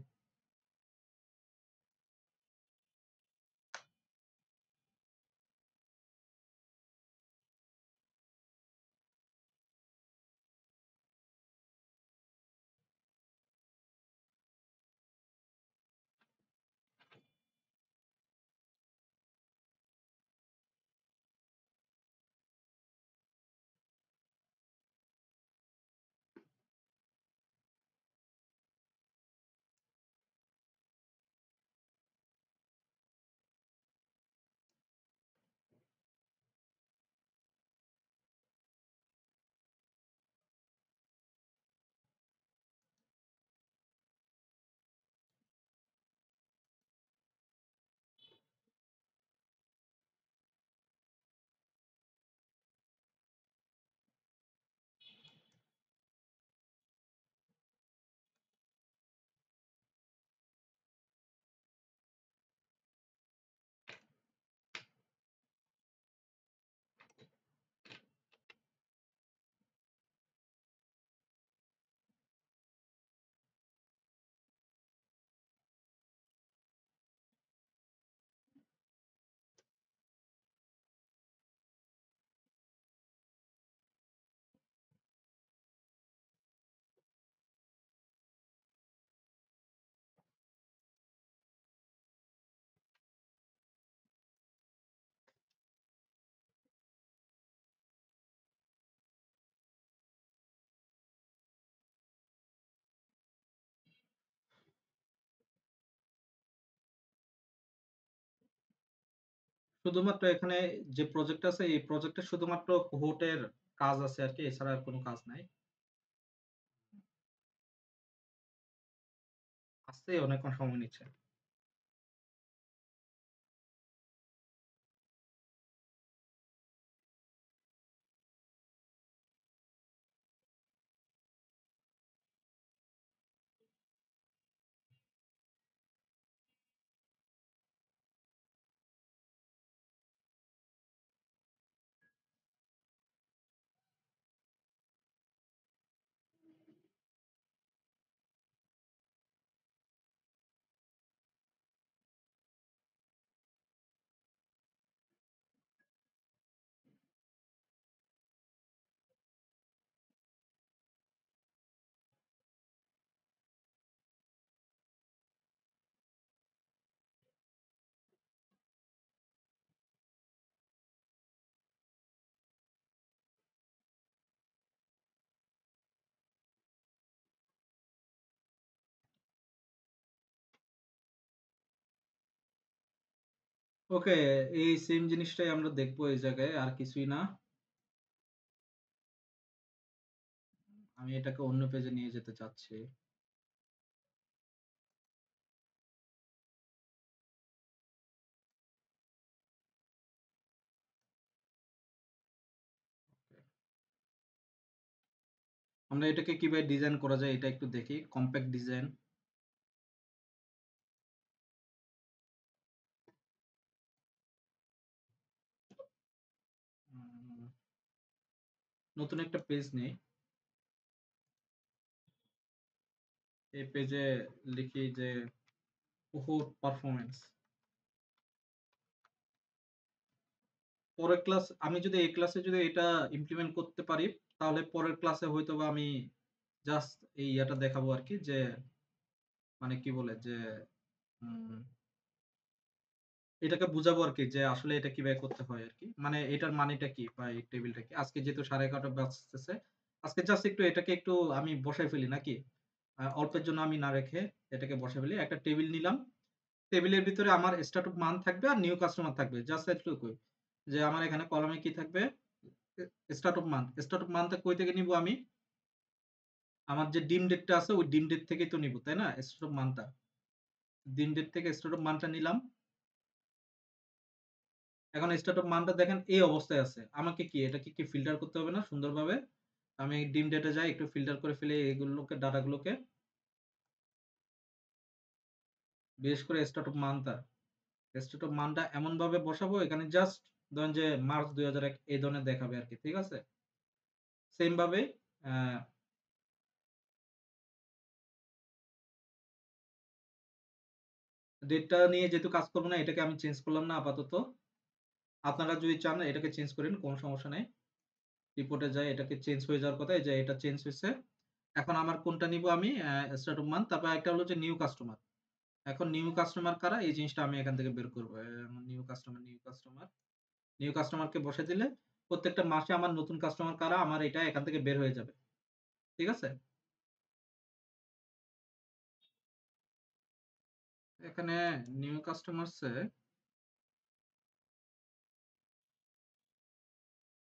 শুধুমাত্র এখানে যে প্রজেক্ট আছে এই প্রজেক্টে শুধুমাত্র কোহোর্ট এর কাজ আছে আরকি। এছাড়া আর কোন কাজ নাই। আসতে অনেকক্ষণ সময় নিচ্ছে। ওকে, এই সেম জিনিসটাই আমরা দেখবো এই জায়গায়, আর কিছুই না। আমি এটাকে অন্য পেজে নিয়ে যেতে চাচ্ছি। আমরা এটাকে কিভাবে ডিজাইন করা যায় এটা একটু দেখি। Compact design. নতুন একটা পেজ নেই। এই পেজে লিখি যে কোহোর্ট পারফরম্যান্স। পরের ক্লাস আমি যদি এই ক্লাসে যদি এটা ইমপ্লিমেন্ট করতে পারি, তাহলে পরের ক্লাসে হয়তোবা আমি জাস্ট এই ইয়াটা দেখাবো আরকি, যে মানে কি বলে যে উম এটাকে বুঝাবো আরকি যে আসলে এটা কিভাবে করতে হয় আরকি। মানে এটার মানেটা কি বা এই টেবিলটা কি? আজকে যেহেতু 11:30 বাজতেছে, আজকে জাস্ট একটু এটাকে একটু আমি বসায় ফেলি নাকি? অল্পের জন্য আমি না রেখে এটাকে বসায় ফেলি। একটা টেবিল নিলাম। টেবিলের ভিতরে আমার স্টার্ট অফ মান্থ থাকবে আর নিউ কাস্টমার থাকবে। জাস্ট এতটুকুই। যে আমার এখানে কলামে কি থাকবে? Start of month. Start of month কই থেকে নিবো আমি? আমার যে ডিম ডেটটা আছে ওই ডিম ডেট থেকেই তো নিবো, তাই না? স্টার্ট অফ মান্থটা। ডিম ডেট থেকে স্টার্ট অফ মান্থটা নিলাম। এখন স্টার্ট অফ মানটা দেখেন এই অবস্থায় আছে। আমাকে কি এটাকে কি ফিল্টার করতে হবে না সুন্দরভাবে? আমি ডিম ডেটে যাই একটু ফিল্টার করে ফেলি এগুলোকে ডাটাগুলোকে। বিশেষ করে স্টার্ট অফ মানটা। স্টার্ট অফ মানটা এমনভাবে বসাবো এখানে জাস্ট ধরেন যে মার্চ ২০০১ এই ধরনের দেখাবে আরকি। ঠিক আছে? সেম ভাবে আ ডেটটা নিয়ে যেহেতু কাজ করব না এটাকে আমি চেঞ্জ করলাম না আপাতত। আপনারা যদি চান এটাকে চেঞ্জ করেন কোন সমস্যা নাই। রিপোর্টে যাই এটাকে চেঞ্জ হয়ে যাওয়ার কথা। এই যে এটা চেঞ্জ হইছে। এখন আমার কোনটা নিবো আমি? স্টার্ট অফ মান্থ তারপর একটা হলো যে নিউ কাস্টমার। এখন নিউ কাস্টমার কারা? এই জিনিসটা আমি এখান থেকে বের করব। নিউ কাস্টমারকে বসায় দিলে প্রত্যেকটা মাসে আমার নতুন কাস্টমার কারা আমার এটা এখান থেকে বের হয়ে যাবে। ঠিক আছে? এখানে নিউ কাস্টমারস এ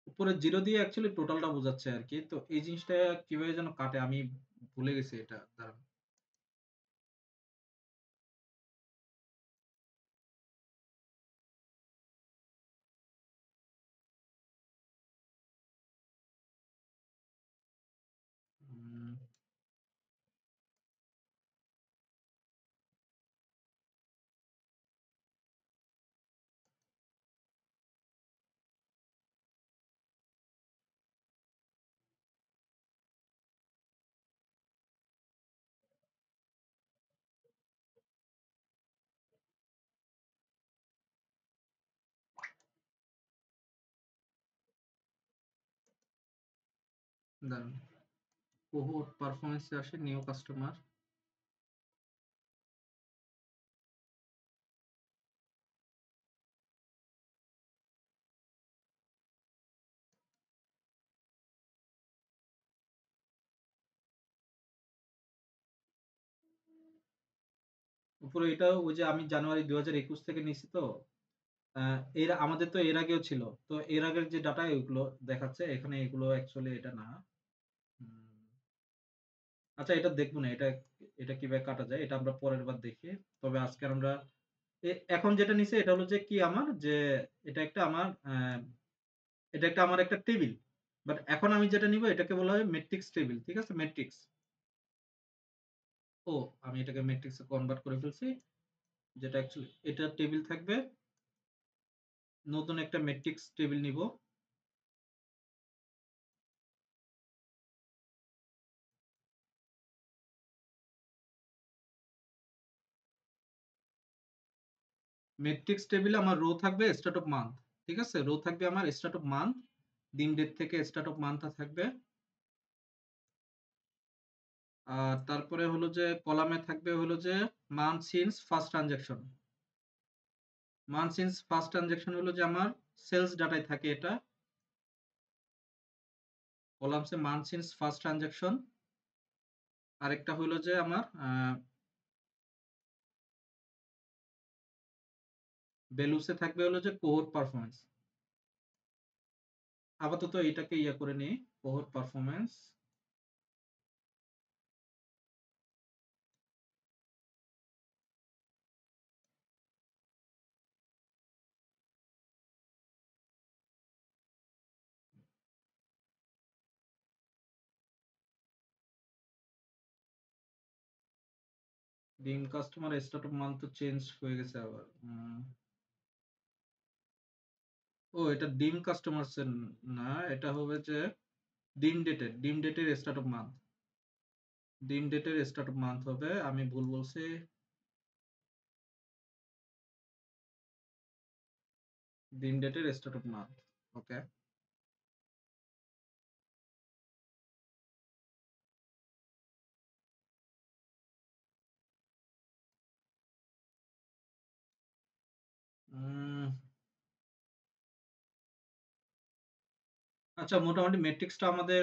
উপরে 0 দিয়ে অ্যাকচুয়ালি টোটালটা বোঝাচ্ছে আরকি। তো এই জিনিসটা কিভাবে যেন কাটে আমি ভুলে গেছি এটা। দাঁড়ান। উম দাঁড়ান। কোহোর্ট পারফরম্যান্স এ আসে নিউ কাস্টমার। উপরে এটাও ওই যে আমি জানুয়ারি ২০২১ থেকে নিছি তো। আ আমাদের তো এর আগেও ছিল। তো এর আগের যে ডাটা ওইগুলো দেখাচ্ছে। এখানে এগুলো অ্যাকচুয়ালি এটা না। হুম। আচ্ছা এটা দেখব না। এটা কিভাবে কাটা যায় এটা আমরা পরের বার দেখি। তবে আজকে আমরা এখন যেটা নিছি এটা হলো যে কি আমার যে এটা একটা আমার এটা একটা আমার একটা টেবিল। বাট এখন আমি যেটা নিবো এটাকে বলা হয় মেট্রিক্স টেবিল। ঠিক আছে? মেট্রিক্স। ও আমি এটাকে মেট্রিক্স এ কনভার্ট করে ফেলছি। যেটা অ্যাকচুয়ালি এটা টেবিল থাকবে। নতুন একটা মেট্রিক্স টেবিল নিবো। মেট্রিক্স টেবিলে আমার রো থাকবে স্টার্ট অফ মান্থ। ঠিক আছে? রো থাকবে আমার স্টার্ট অফ মান্থ। দিন ডেট থেকে স্টার্ট অফ মান্থ টা থাকবে। আর তারপরে হলো যে কলামে থাকবে হলো যে month since first transaction. Month since first transaction হলো যে আমার সেলস ডাটায় থাকে এটা। কলামসে মান্থ সিন্স ফার্স্ট ট্রান্সেকশন। আরেকটা হলো যে আমার ভ্যালুসে থাকবে হলো যে কোহোর্ট পারফরম্যান্স। আপাতত এটাকে ইয়ে করে নিই, কোহোর্ট পারফরম্যান্স। ডিম কাস্টমার স্টার্ট অফ মান্থ তো চেঞ্জ হয়ে গেছে আবার। ও এটা ডিম কাস্টমারস এর না, এটা হবে যে ডিম ডেটের স্টার্ট অফ মান্থ। ডিম ডেটের স্টার্ট অফ মান্থ হবে, আমি ভুল বলছি। ডিম ডেটের স্টার্ট অফ মান্থ। ওকে। আচ্ছা, মোটামুটি ম্যাট্রিক্সটা আমাদের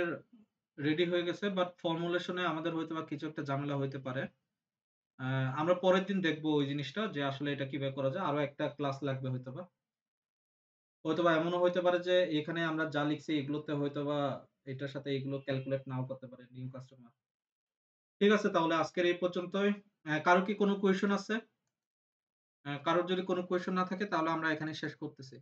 রেডি হয়ে গেছে, বাট ফর্মুলেশনে আমাদের হয়তো বা কিছু একটা ঝামেলা হইতে পারে। আমরা পরের দিন দেখবো ওই জিনিসটা যে আসলে এটা কিভাবে করা যায়। আরো একটা ক্লাস লাগবে হয়তোবা। হয়তোবা এমনও হইতে পারে যে এখানে আমরা যা লিখছি এগুলোতে হয়তোবা এটার সাথে এগুলো ক্যালকুলেট নাও করতে পারে নিউ কাস্টমার। ঠিক আছে, তাহলে আজকের এই পর্যন্তই। কারো কি কোনো কোয়েশ্চেন আছে? কারোর যদি কোনো কোয়েশ্চেন না থাকে তাহলে আমরা এখানে শেষ করতেছি।